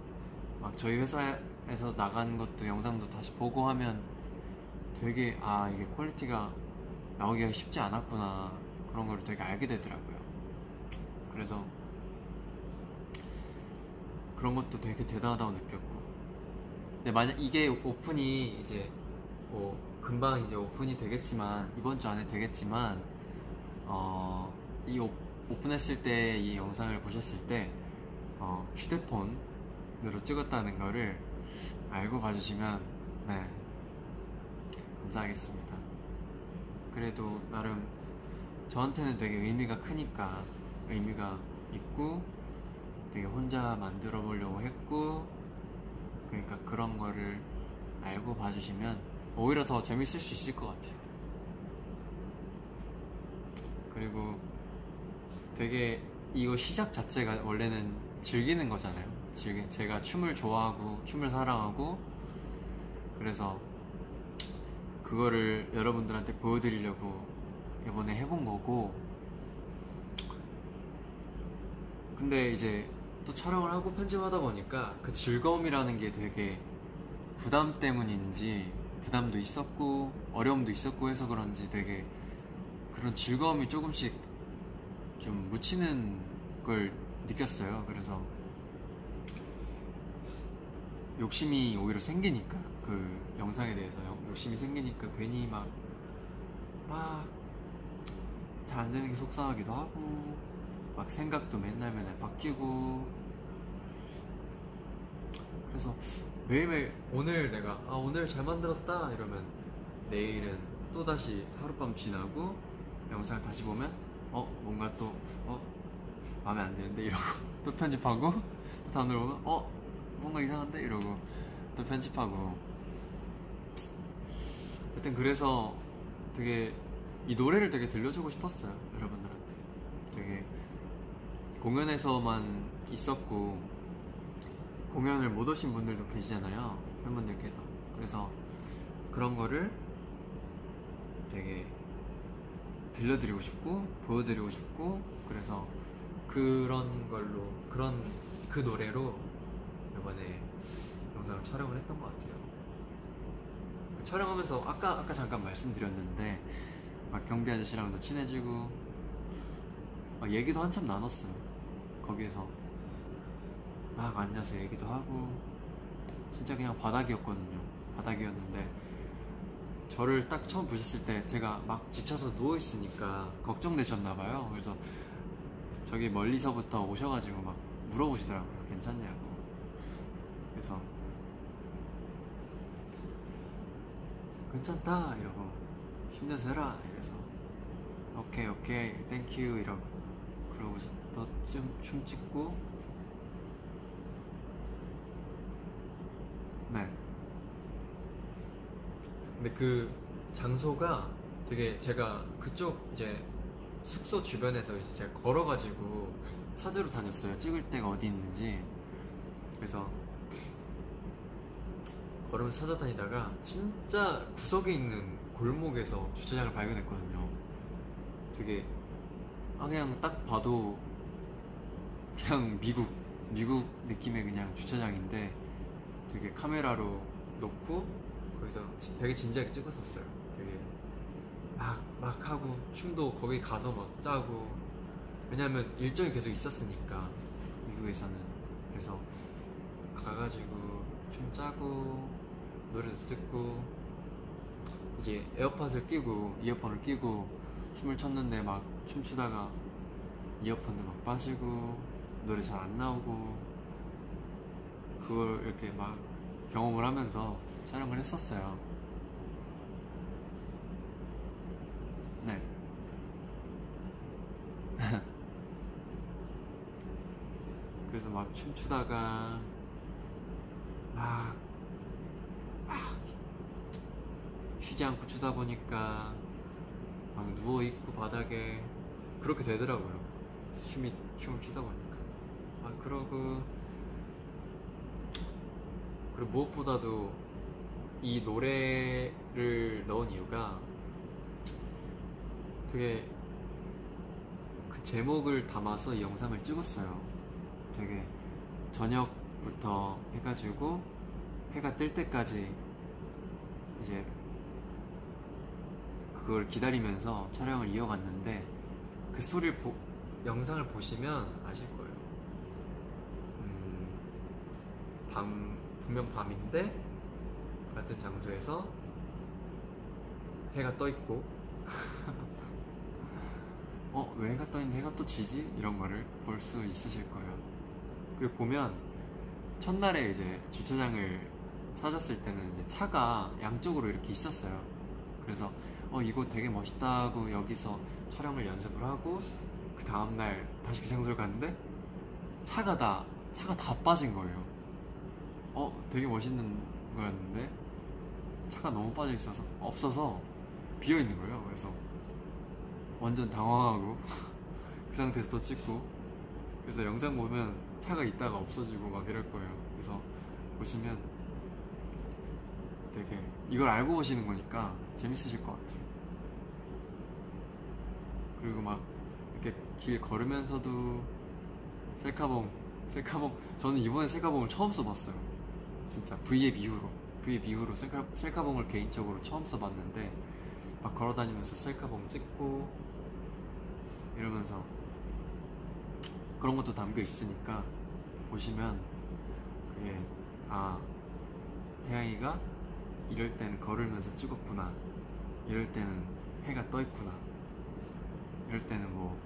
막 저희 회사에서 나간 것도 영상도 다시 보고 하면 되게 이게 퀄리티가 나오기가 쉽지 않았구나 그런 걸 되게 알게 되더라고요. 그래서 그런 것도 되게 대단하다고 느꼈고 근데 만약 이게 오픈이 이제 뭐 금방 이제 오픈이 되겠지만 이번 주 안에 되겠지만 이 오픈했을 때 이 영상을 보셨을 때 휴대폰으로 찍었다는 거를 알고 봐주시면 네 감사하겠습니다. 그래도 나름 저한테는 되게 의미가 크니까 의미가 있고 되게 혼자 만들어 보려고 했고 그러니까 그런 거를 알고 봐주시면 오히려 더 재밌을 수 있을 것 같아요. 그리고 되게 이거 시작 자체가 원래는 즐기는 거잖아요. 제가 춤을 좋아하고 춤을 사랑하고 그래서 그거를 여러분들한테 보여드리려고 이번에 해본 거고 근데 이제 또 촬영을 하고 편집하다 보니까 그 즐거움이라는 게 되게 부담 때문인지 부담도 있었고 어려움도 있었고 해서 그런지 되게 그런 즐거움이 조금씩 좀 묻히는 걸 느꼈어요. 그래서 욕심이 오히려 생기니까 그 영상에 대해서 욕심이 생기니까 괜히 막 잘 안 되는 게 속상하기도 하고 막 생각도 맨날 바뀌고 그래서 매일매일 오늘 내가 오늘 잘 만들었다 이러면 내일은 또다시 하룻밤 지나고 영상을 다시 보면 뭔가 또 마음에 안 드는데 이러고 또 편집하고 또 다음날 보면 뭔가 이상한데 이러고 또 편집하고 하여튼 그래서 되게 이 노래를 되게 들려주고 싶었어요. 여러분들한테 되게 공연에서만 있었고 공연을 못 오신 분들도 계시잖아요. 팬분들께서. 그래서 그런 거를 되게 들려드리고 싶고 보여드리고 싶고 그래서 그런 걸로 그 노래로 이번에 영상을 촬영을 했던 것 같아요. 촬영하면서 아까 잠깐 말씀드렸는데 막 경비 아저씨랑도 친해지고 막 얘기도 한참 나눴어요. 거기에서 막 앉아서 얘기도 하고 진짜 그냥 바닥이었는데 저를 딱 처음 보셨을 때 제가 막 지쳐서 누워있으니까 걱정되셨나봐요. 그래서 저기 멀리서부터 오셔가지고 막 물어보시더라고요. 괜찮냐고. 그래서 괜찮다 이러고 힘내서 해라 이래서 오케이 땡큐 이러고 그러고서 또 춤 찍고 네. 근데 그 장소가 되게 제가 그쪽 이제 숙소 주변에서 이제 제가 걸어가지고 찾으러 다녔어요. 찍을 데가 어디 있는지. 그래서 걸으면서 찾아다니다가 진짜 구석에 있는 골목에서 주차장을 발견했거든요. 되게 그냥 딱 봐도 그냥 미국 느낌의 그냥 주차장인데 되게 카메라로 놓고 거기서 되게 진지하게 찍었었어요. 되게 막 하고 춤도 거기 가서 막 짜고 왜냐면 일정이 계속 있었으니까 미국에서는. 그래서 가가지고 춤 짜고 노래도 듣고 이제 에어팟을 끼고 이어폰을 끼고 춤을 췄는데 막 춤추다가 이어폰도 막 빠지고 노래 잘 안 나오고 그걸 이렇게 막 경험을 하면서 촬영을 했었어요. 네. 그래서 막 춤추다가 막 쉬지 않고 추다 보니까 막 누워있고 바닥에 그렇게 되더라고요. 춤을 추다 보니까. 그리고 무엇보다도 이 노래를 넣은 이유가 되게 그 제목을 담아서 이 영상을 찍었어요. 되게 저녁부터 해가지고 해가 뜰 때까지 이제 그걸 기다리면서 촬영을 이어갔는데 그 영상을 보시면 아실 거예요. 분명 밤인데 같은 장소에서 해가 떠 있고 왜 해가 떠 있는데 해가 또 지지? 이런 거를 볼 수 있으실 거예요. 그리고 보면 첫날에 이제 주차장을 찾았을 때는 이제 차가 양쪽으로 이렇게 있었어요. 그래서 이거 되게 멋있다고 여기서 촬영을 연습을 하고 그 다음날 다시 그 장소를 갔는데 차가 다 빠진 거예요. 되게 멋있는 거였는데 차가 너무 빠져 있어서 없어서 비어 있는 거예요. 그래서 완전 당황하고 그 상태에서 또 찍고 그래서 영상 보면 차가 있다가 없어지고 막 이럴 거예요. 그래서 보시면 되게 이걸 알고 보시는 거니까 재밌으실 것 같아요. 그리고 막 이렇게 길 걸으면서도 셀카봉 저는 이번에 셀카봉을 처음 써봤어요. 진짜 V앱 이후로 셀카봉을 개인적으로 처음 써봤는데 막 걸어다니면서 셀카봉 찍고 이러면서 그런 것도 담겨 있으니까 보시면 그게 태양이가 이럴 때는 걸으면서 찍었구나, 이럴 때는 해가 떠 있구나, 이럴 때는 뭐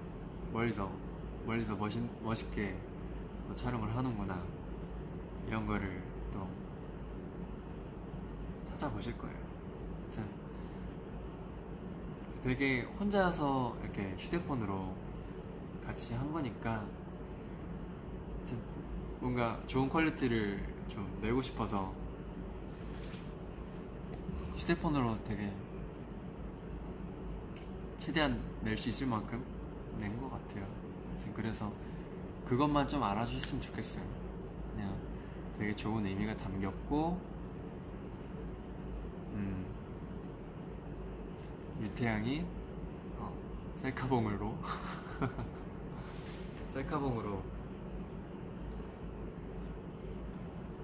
멀리서 멋있게 또 촬영을 하는구나, 이런 거를 또 찾아보실 거예요. 하여튼 되게 혼자서 이렇게 휴대폰으로 같이 한 거니까 하여튼 뭔가 좋은 퀄리티를 좀 내고 싶어서 휴대폰으로 되게 최대한 낼 수 있을 만큼 낸 것 같아요. 하여튼 그래서 그것만 좀 알아주셨으면 좋겠어요. 그냥 되게 좋은 의미가 담겼고 유태양이 셀카봉으로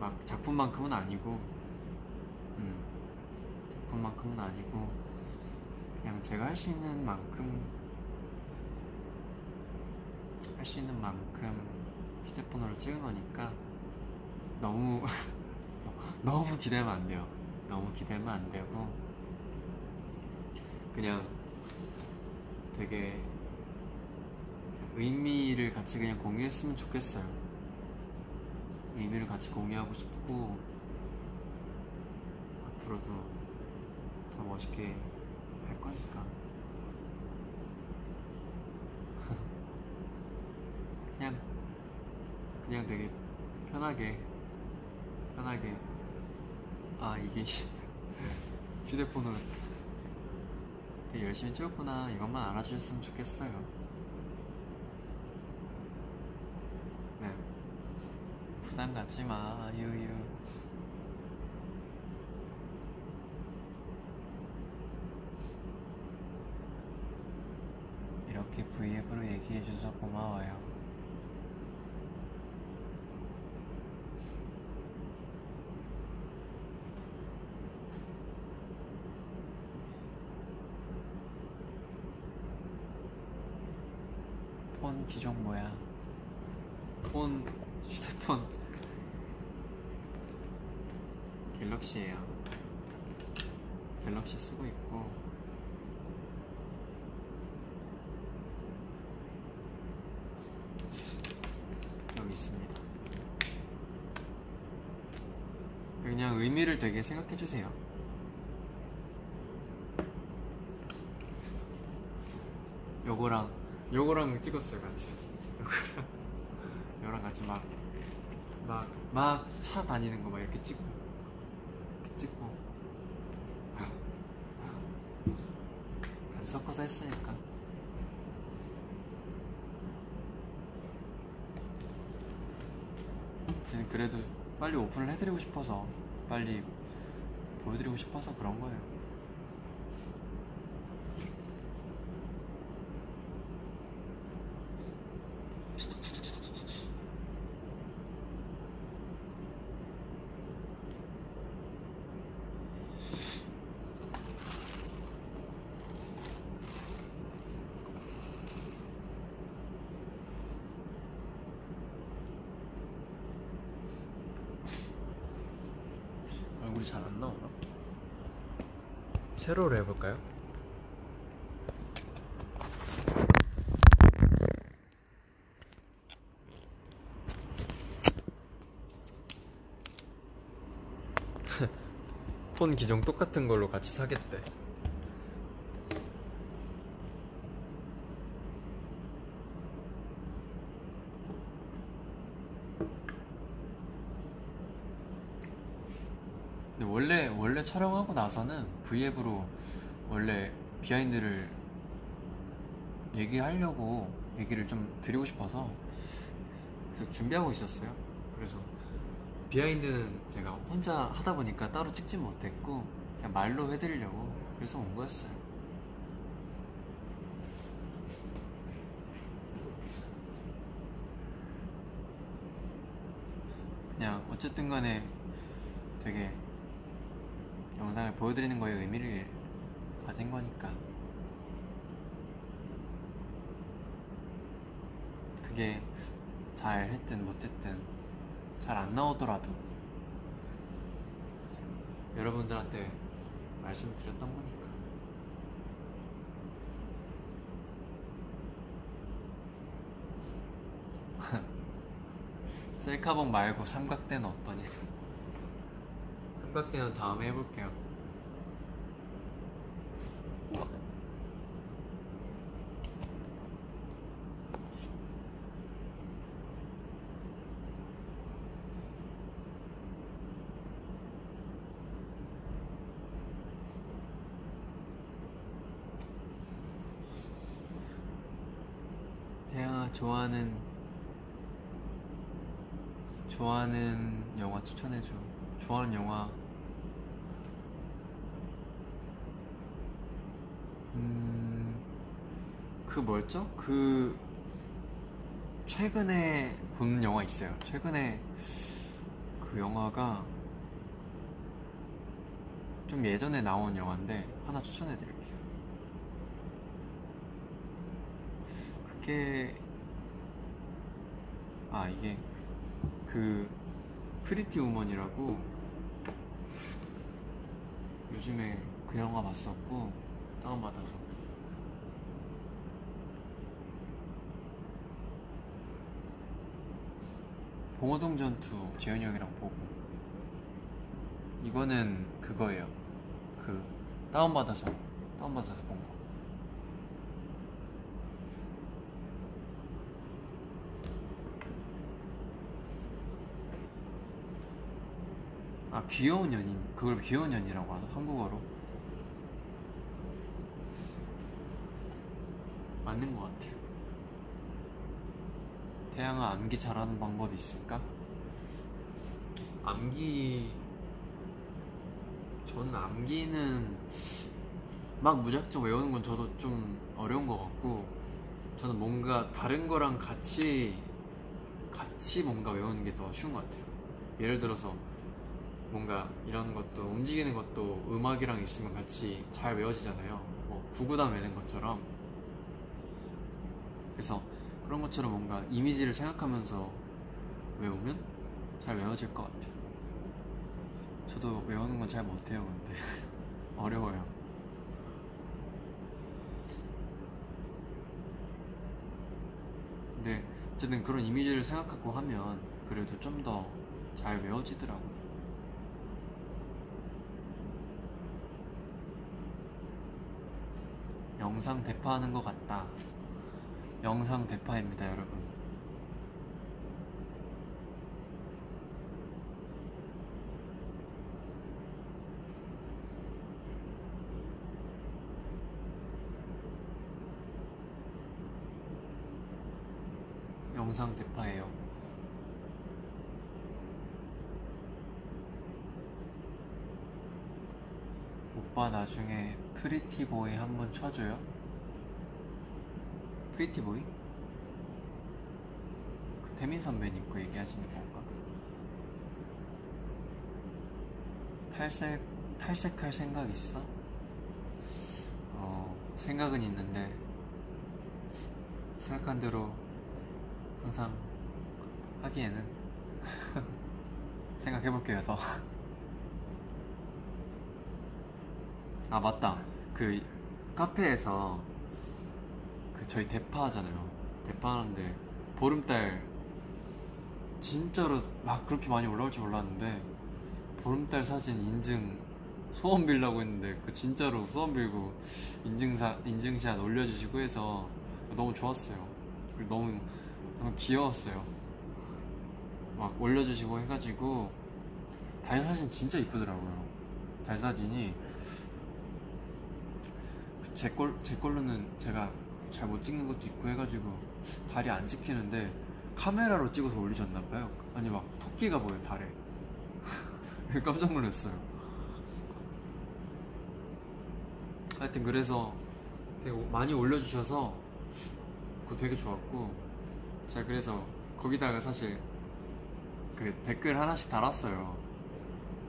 막 작품만큼은 아니고 그냥 제가 할 수 있는 만큼 휴대폰으로 찍은 거니까 너무 기대하면 안 돼요. 너무 기대하면 안 되고 그냥 되게 의미를 같이 그냥 공유했으면 좋겠어요. 의미를 같이 공유하고 싶고 앞으로도 더 멋있게 할 거니까 그냥 되게 편하게 이게 휴대폰으로 되게 열심히 찍었구나, 이것만 알아주셨으면 좋겠어요. 네, 부담 갖지 마, 유유. 이렇게 V앱으로 얘기해줘서 고마워요. 폰 기종 뭐야? 휴대폰 갤럭시예요. 갤럭시 쓰고 있고 여기 있습니다. 그냥 의미를 되게 생각해주세요. 요거랑 찍었어요 같이. 요거랑 같이 막 차 다니는 거 막 이렇게 찍고 같이 섞어서 했으니까. 저는 그래도 빨리 오픈을 해드리고 싶어서, 빨리 보여드리고 싶어서 그런 거예요. 얼굴이 잘 안 나오나? 세로로 해볼까요? 폰 기종 똑같은 걸로 같이 사겠대. 근데 원래 촬영하고 나서는 V앱으로 원래 비하인드를 얘기를 좀 드리고 싶어서 계속 준비하고 있었어요. 그래서 비하인드는 제가 혼자 하다 보니까 따로 찍지 못했고 그냥 말로 해드리려고 그래서 온 거였어요. 그냥 어쨌든 간에 되게 영상을 보여드리는 거에 의미를 가진 거니까, 그게 잘 했든 못했든 잘 안 나오더라도 여러분들한테 말씀드렸던 거니까. 셀카봉 말고 삼각대는 어떠냐? 삼각대는 다음에 해볼게요. 태양아, 좋아하는 영화 추천해줘. 좋아하는 영화 그 뭐였죠? 그 최근에 본 영화 있어요. 최근에 그 영화가 좀 예전에 나온 영화인데 하나 추천해드릴게요. 그게 이게 그 프리티 우먼이라고, 요즘에 그 영화 봤었고 다운받아서 봉호동 전투 재현이 형이랑 보고, 이거는 그거예요. 그 다운받아서 본 거. 귀여운 연인, 그걸 귀여운 연이라고 하나? 한국어로 맞는 것 같아요. 태양아, 암기 잘하는 방법이 있을까? 저는 암기는 막 무작정 외우는 건 저도 좀 어려운 것 같고, 저는 뭔가 다른 거랑 같이 뭔가 외우는 게 더 쉬운 것 같아요. 예를 들어서 뭔가 이런 것도, 움직이는 것도 음악이랑 있으면 같이 잘 외워지잖아요. 뭐 구구단 외는 것처럼. 그래서 그런 것처럼 뭔가 이미지를 생각하면서 외우면 잘 외워질 것 같아요. 저도 외우는 건 잘 못해요. 근데 어려워요. 근데 어쨌든 그런 이미지를 생각하고 하면 그래도 좀 더 잘 외워지더라고요. 영상 대파하는 것 같다. 영상 대파입니다, 여러분. 영상 대파예요. 오빠 나중에 프리티보이 한번 쳐줘요? 프리티보이? 그 태민 선배님 거 얘기하시는 건가? 탈색할 생각 있어? 생각은 있는데 생각한 대로 항상 하기에는 생각해볼게요 더. 아 맞다, 그 카페에서 그 저희 대파 하잖아요. 대파 하는데 보름달 진짜로 막 그렇게 많이 올라올 줄 몰랐는데 보름달 사진 인증 소원 빌라고 했는데 그 진짜로 소원 빌고 인증샷 올려주시고 해서 너무 좋았어요. 그리고 너무 귀여웠어요. 막 올려주시고 해가지고 달 사진 진짜 이쁘더라고요. 달 사진이 제 걸로는 제가 잘 못 찍는 것도 있고 해가지고 달이 안 찍히는데 카메라로 찍어서 올리셨나봐요. 아니 막 토끼가 보여요 달에. 깜짝 놀랐어요. 하여튼 그래서 되게 많이 올려주셔서 그거 되게 좋았고, 제가 그래서 거기다가 사실 그 댓글 하나씩 달았어요.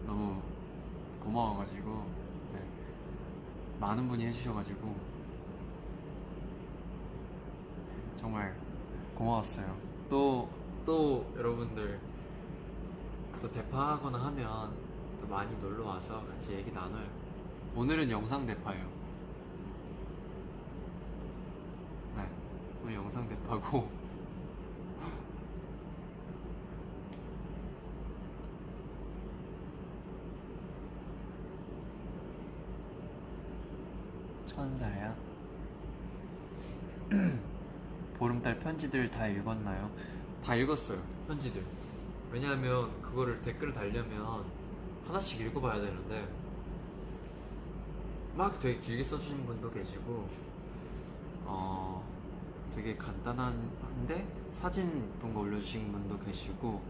너무 고마워가지고. 네. 많은 분이 해주셔가지고 정말 고마웠어요. 또 여러분들 또 대파하거나 하면 또 많이 놀러와서 같이 얘기 나눠요. 오늘은 영상 대파예요. 네, 오늘 영상 대파고 천사야? 보름달 편지들 다 읽었나요? 다 읽었어요, 편지들. 왜냐하면 그거를 댓글을 달려면 하나씩 읽어봐야 되는데 막 되게 길게 써주신 분도 계시고 되게 간단한데 사진 예쁜 거 올려주신 분도 계시고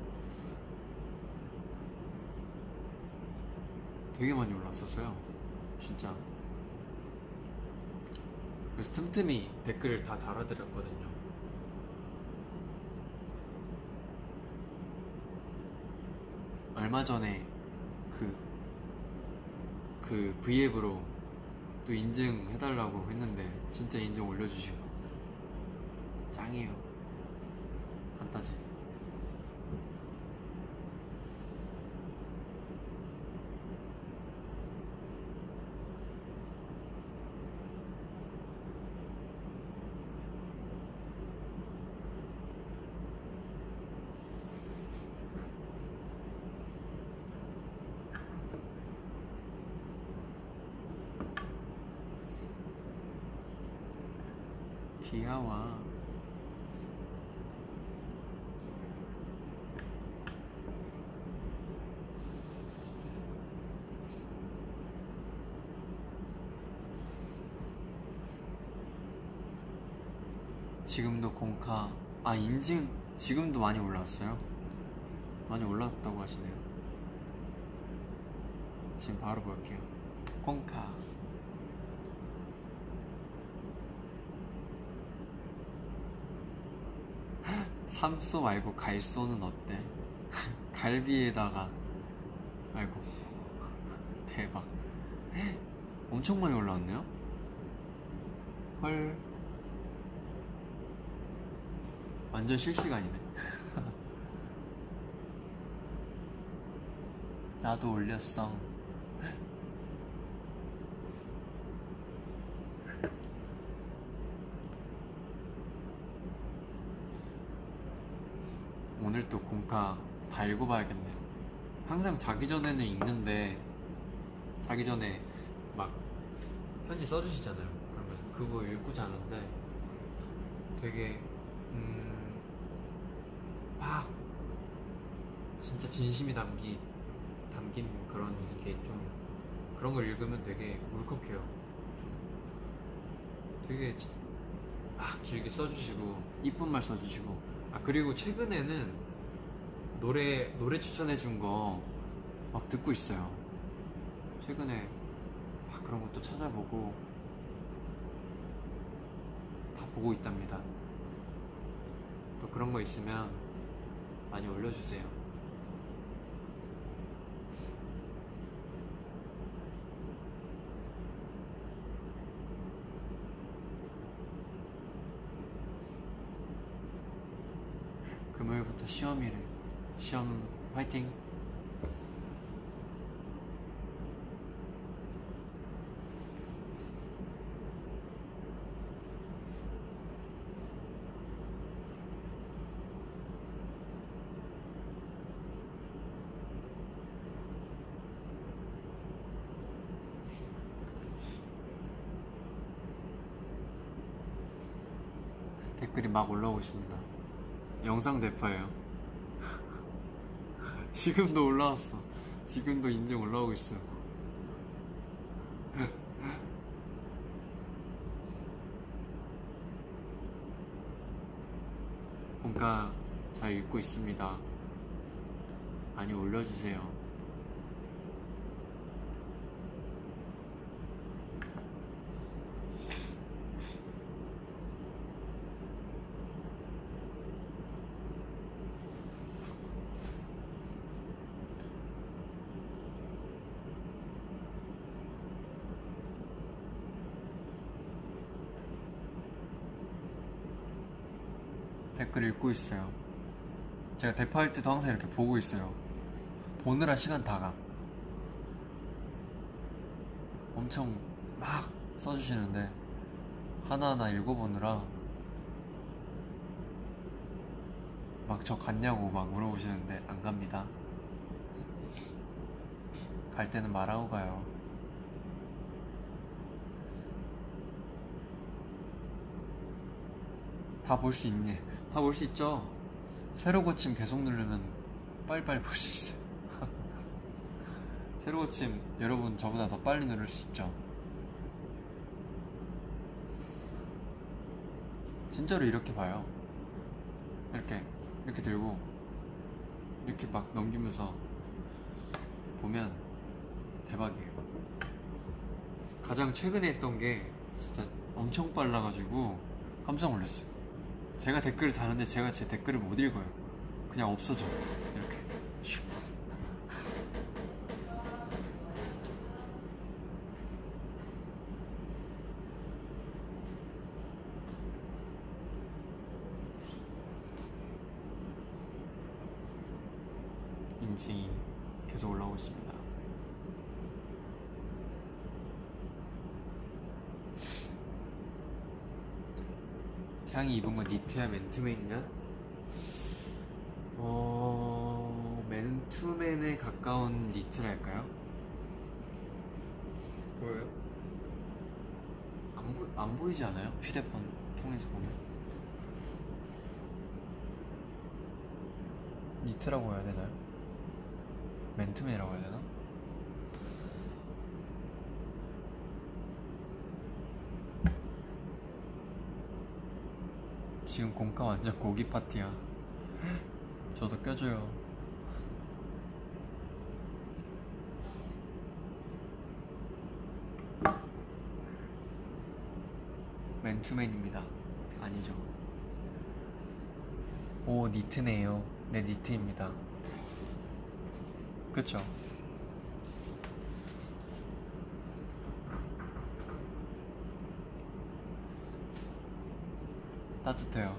되게 많이 올랐었어요 진짜. 그래서 틈틈이 댓글을 다 달아드렸거든요. 얼마 전에 그 V앱으로 또 인증해달라고 했는데 진짜 인증 올려주시고 짱이에요. 판타지. 귀여워. 지금도 공카 인증 지금도 많이 올랐어요? 많이 올랐다고 하시네요. 지금 바로 볼게요. 공카 삼소 말고 갈소는 어때? 갈비에다가 아이고 대박. 엄청 많이 올라왔네요. 헐, 완전 실시간이네. 나도 올렸어. 오늘 또 공카 다 읽어봐야겠네. 항상 자기 전에는 읽는데 자기 전에 막 편지 써주시잖아요. 그러면 그거 읽고 자는데 되게 막 진짜 진심이 담긴 그런 게 좀 그런 걸 읽으면 되게 울컥해요. 되게 막 길게 써주시고 이쁜 말 써주시고. 아 그리고 최근에는 노래 추천해준 거 막 듣고 있어요. 최근에 막 그런 것도 찾아보고 다 보고 있답니다. 또 그런 거 있으면 많이 올려주세요. 금요일부터 시험이래. 시험 화이팅! 댓글이 막 올라오고 있습니다. 영상 대파예요. 지금도 올라왔어. 지금도 인증 올라오고 있어. 뭔가 잘 읽고 있습니다. 많이 올려주세요. 댓글 읽고 있어요. 제가 대파할 때도 항상 이렇게 보고 있어요. 보느라 시간 다 가. 엄청 막 써주시는데 하나하나 읽어보느라 막 저 갔냐고 막 물어보시는데 안 갑니다. 갈 때는 말하고 가요. 다 볼 수 있니? 다 볼 수 있죠? 새로 고침 계속 누르면 빨리빨리 볼 수 있어요. 새로 고침 여러분 저보다 더 빨리 누를 수 있죠? 진짜로 이렇게 봐요. 이렇게 들고 이렇게 막 넘기면서 보면 대박이에요. 가장 최근에 했던 게 진짜 엄청 빨라가지고 깜짝 놀랐어요. 제가 댓글을 다는데 제가 제 댓글을 못 읽어요. 그냥 없어져. 이렇게 슉. 인증이 계속 올라오고 있습니다. 태양이 입은 건 니트야 맨투맨이냐? 맨투맨에 가까운 니트랄까요? 보여요? 안 보이지 않아요? 휴대폰 통해서 보면 니트라고 해야 되나요? 맨투맨이라고 해야 되나? 지금 공카 완전 고기 파티야. 저도 껴줘요. 맨투맨입니다. 아니죠. 오 니트네요. 네 니트입니다. 그쵸? 따뜻해요.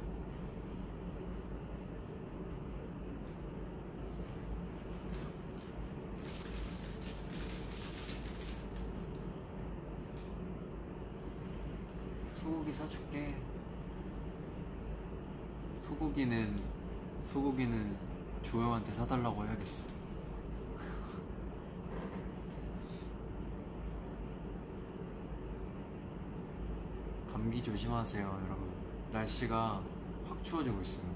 소고기 사줄게. 소고기는 주호형한테 사달라고 해야겠어. 감기 조심하세요, 여러분. 날씨가 확 추워지고 있어요.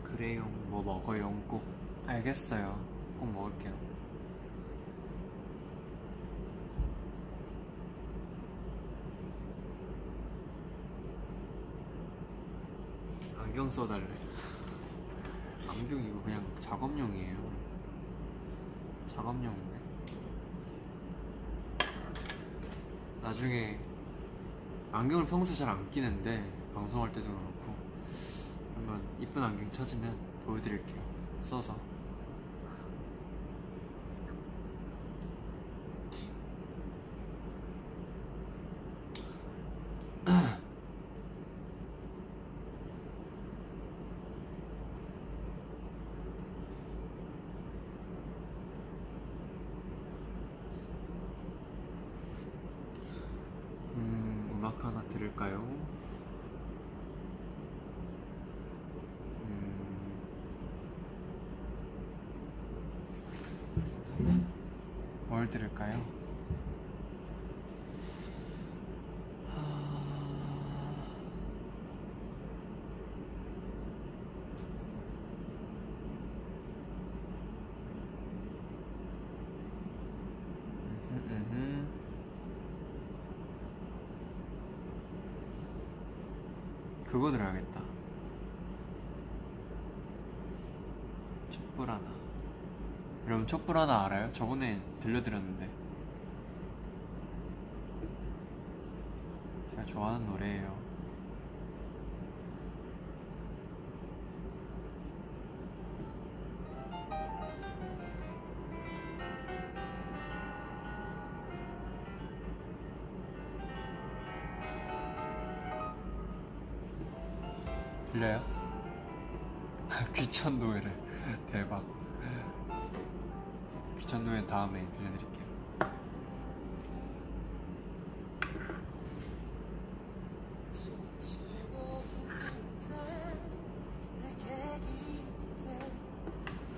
그래요. 뭐 먹어요? 꼭 알겠어요. 꼭 먹을게요. 안경 써달래. 안경 이거 그냥 작업용이에요. 작업용인데. 나중에 안경을 평소에 잘 안 끼는데 방송할 때도 그렇고 한번 이쁜 안경 찾으면 보여드릴게요. 써서. 음악 하나 들을까요? 뭘 들을까요? 그거 들어야겠다. 촛불 하나. 여러분 촛불 하나 알아요? 저번에 들려드렸는데 제가 좋아하는 노래예요. 들려요? 귀천 노예를 대박. 귀천 노예 다음에 들려드릴게요.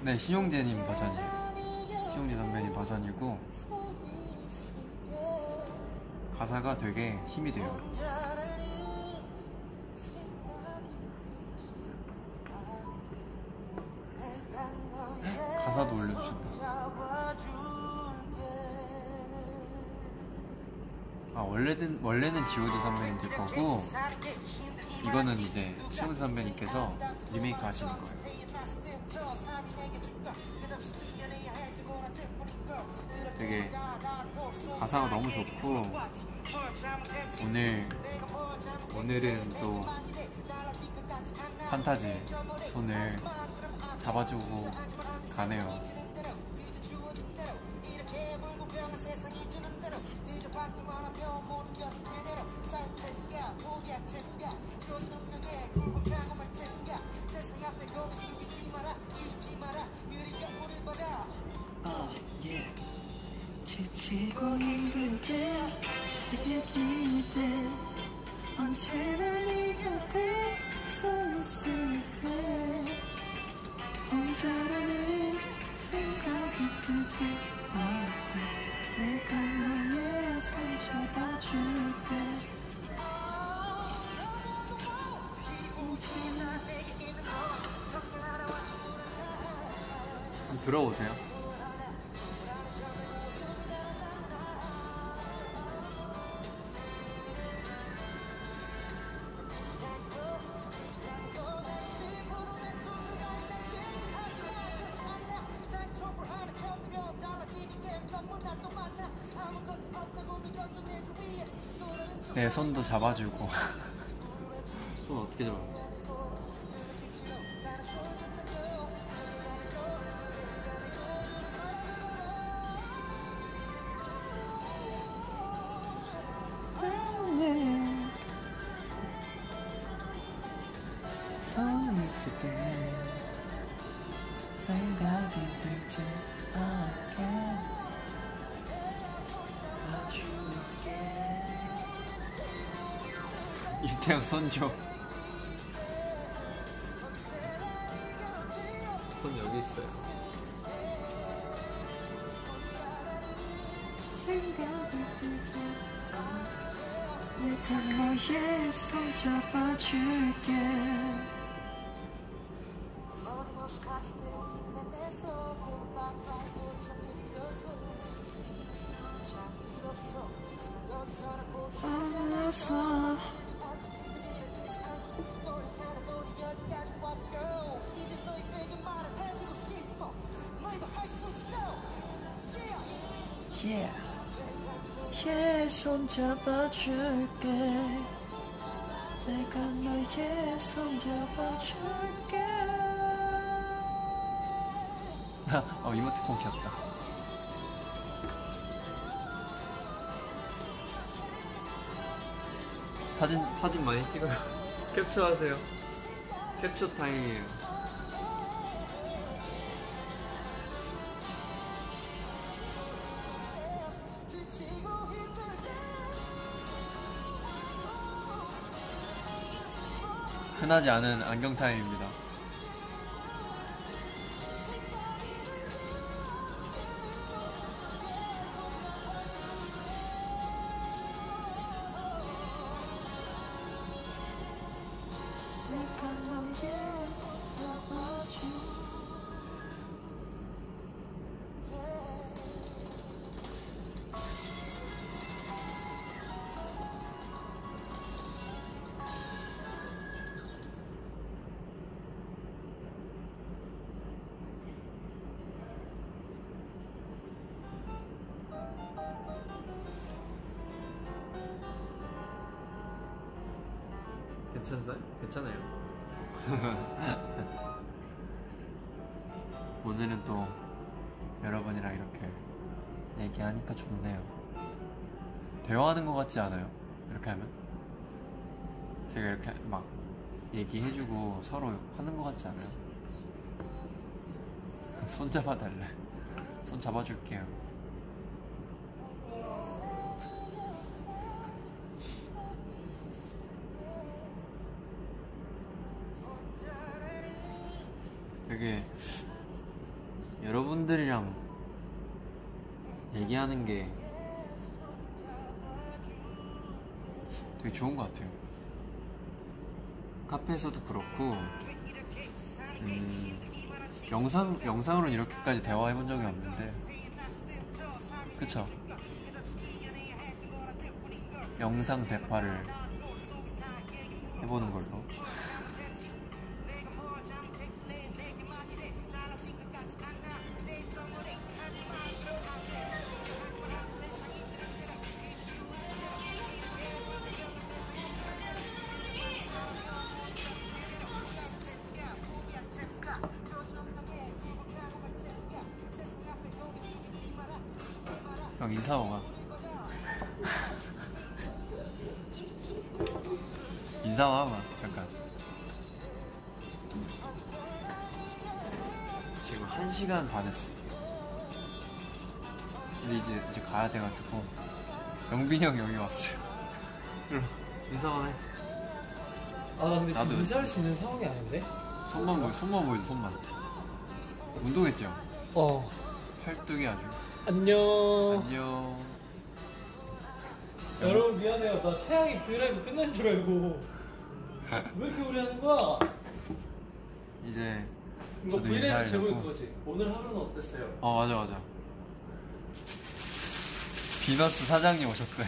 네, 신용재님 버전이에요. 신용재 선배님 버전이고 가사가 되게 힘이 돼요. 가사도 올려주셨다. 아, 원래는 G.O.D 선배님들 거고 이거는 이제 신용재 선배님께서 리메이크 하시는 거예요. 되게 가사가 너무 좋고 오늘은 또 판타지 손을 잡아주고 가네요. 지치고 힘들 때 내게 힘이 돼 언제나 네 곁에 서 있을게 혼자라는 생각이 들지 않게 내가 너의 손 잡아줄게 한번 들어보세요. 내 손도 잡아주고 손 어떻게 잡아? 손을 이태영 손줘. 손 여기 있어요. 생각이 들지 내가 너의 손 잡아줄게 알았어 Yeah, yeah, 손 잡아줄게 내가 너의 손 잡아줄게 이모티콘 귀엽다. 사진 많이 찍어요. 캡처하세요. 캡처 타임이에요. 흔하지 않은 안경 타임입니다. 내가 너의 손 잡아줄게 괜찮아요. 오늘은 또 여러분이랑 이렇게 얘기하니까 좋네요. 대화하는 것 같지 않아요? 이렇게 하면? 제가 이렇게 막 얘기해주고 서로 하는 것 같지 않아요? 손 잡아달래. 손 잡아줄게요. 되게 여러분들이랑 얘기하는 게 되게 좋은 것 같아요. 카페에서도 그렇고 영상으로는 이렇게까지 대화해본 적이 없는데, 그쵸? 영상 대화를 해보는 걸로. 형 인사오가 인사하고 잠깐. 지금 1시간 반 했어. 근데 이제 가야 돼가지고 영빈이 형 여기 왔어요. 그럼 인사만 해. 아 근데 나도- 지금 인사할 수 있는 상황이 아닌데? 손만 보여줘 손만. 운동했지 형? 어 팔뚝이 아주. 안녕. 안녕. 여러분 미안해요. 나 태양이 브이라이브 끝난 줄 알고 왜 이렇게 오래 하는 거야? 이제 이거 저도 브이라이브 인사하려고. 제목이 그거지. 오늘 하루는 어땠어요? 맞아. 비너스 사장님 오셨대.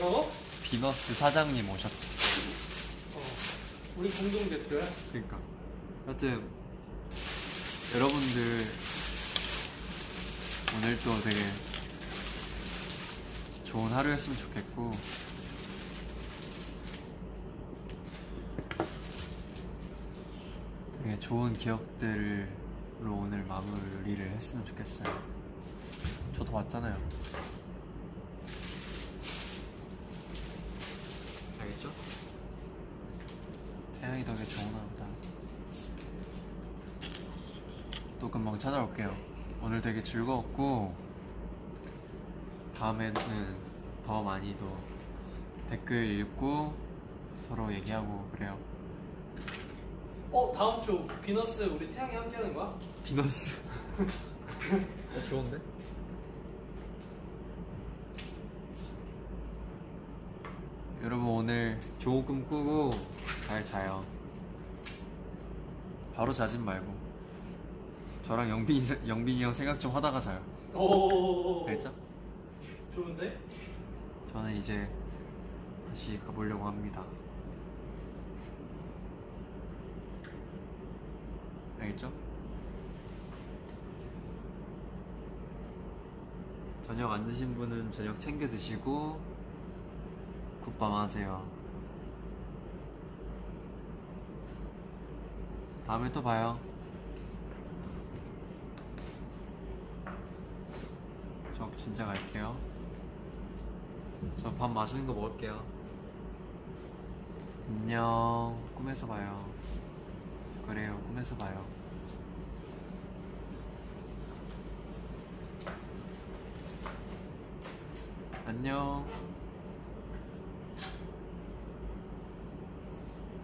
뭐라고? 비너스 사장님 오셨대. 우리 공동 대표야? 그러니까 하여튼 여러분들 오늘도 되게 좋은 하루였으면 좋겠고, 되게 좋은 기억들로 오늘 마무리를 했으면 좋겠어요. 저도 봤잖아요. 알겠죠? 태양이 덕에 좋은 하루다. 또 금방 찾아올게요. 오늘 되게 즐거웠고, 다음에는 더 많이 더 댓글 읽고 서로 얘기하고 그래요. 다음 주 비너스 우리 태양이 함께 하는 거야? 비너스. 좋은데? 여러분 오늘 좋은 꿈 꾸고 잘 자요. 바로 자진 말고 저랑 영빈이 형 생각 좀 하다가 자요. 오. 알겠죠? 좋은데? 저는 이제 다시 가보려고 합니다. 알겠죠? 저녁 안 드신 분은 저녁 챙겨 드시고 굿밤 하세요. 다음에 또 봐요. 저 진짜 갈게요. 저 밥 맛있는 거 먹을게요. 안녕. 꿈에서 봐요. 그래요. 꿈에서 봐요. 안녕.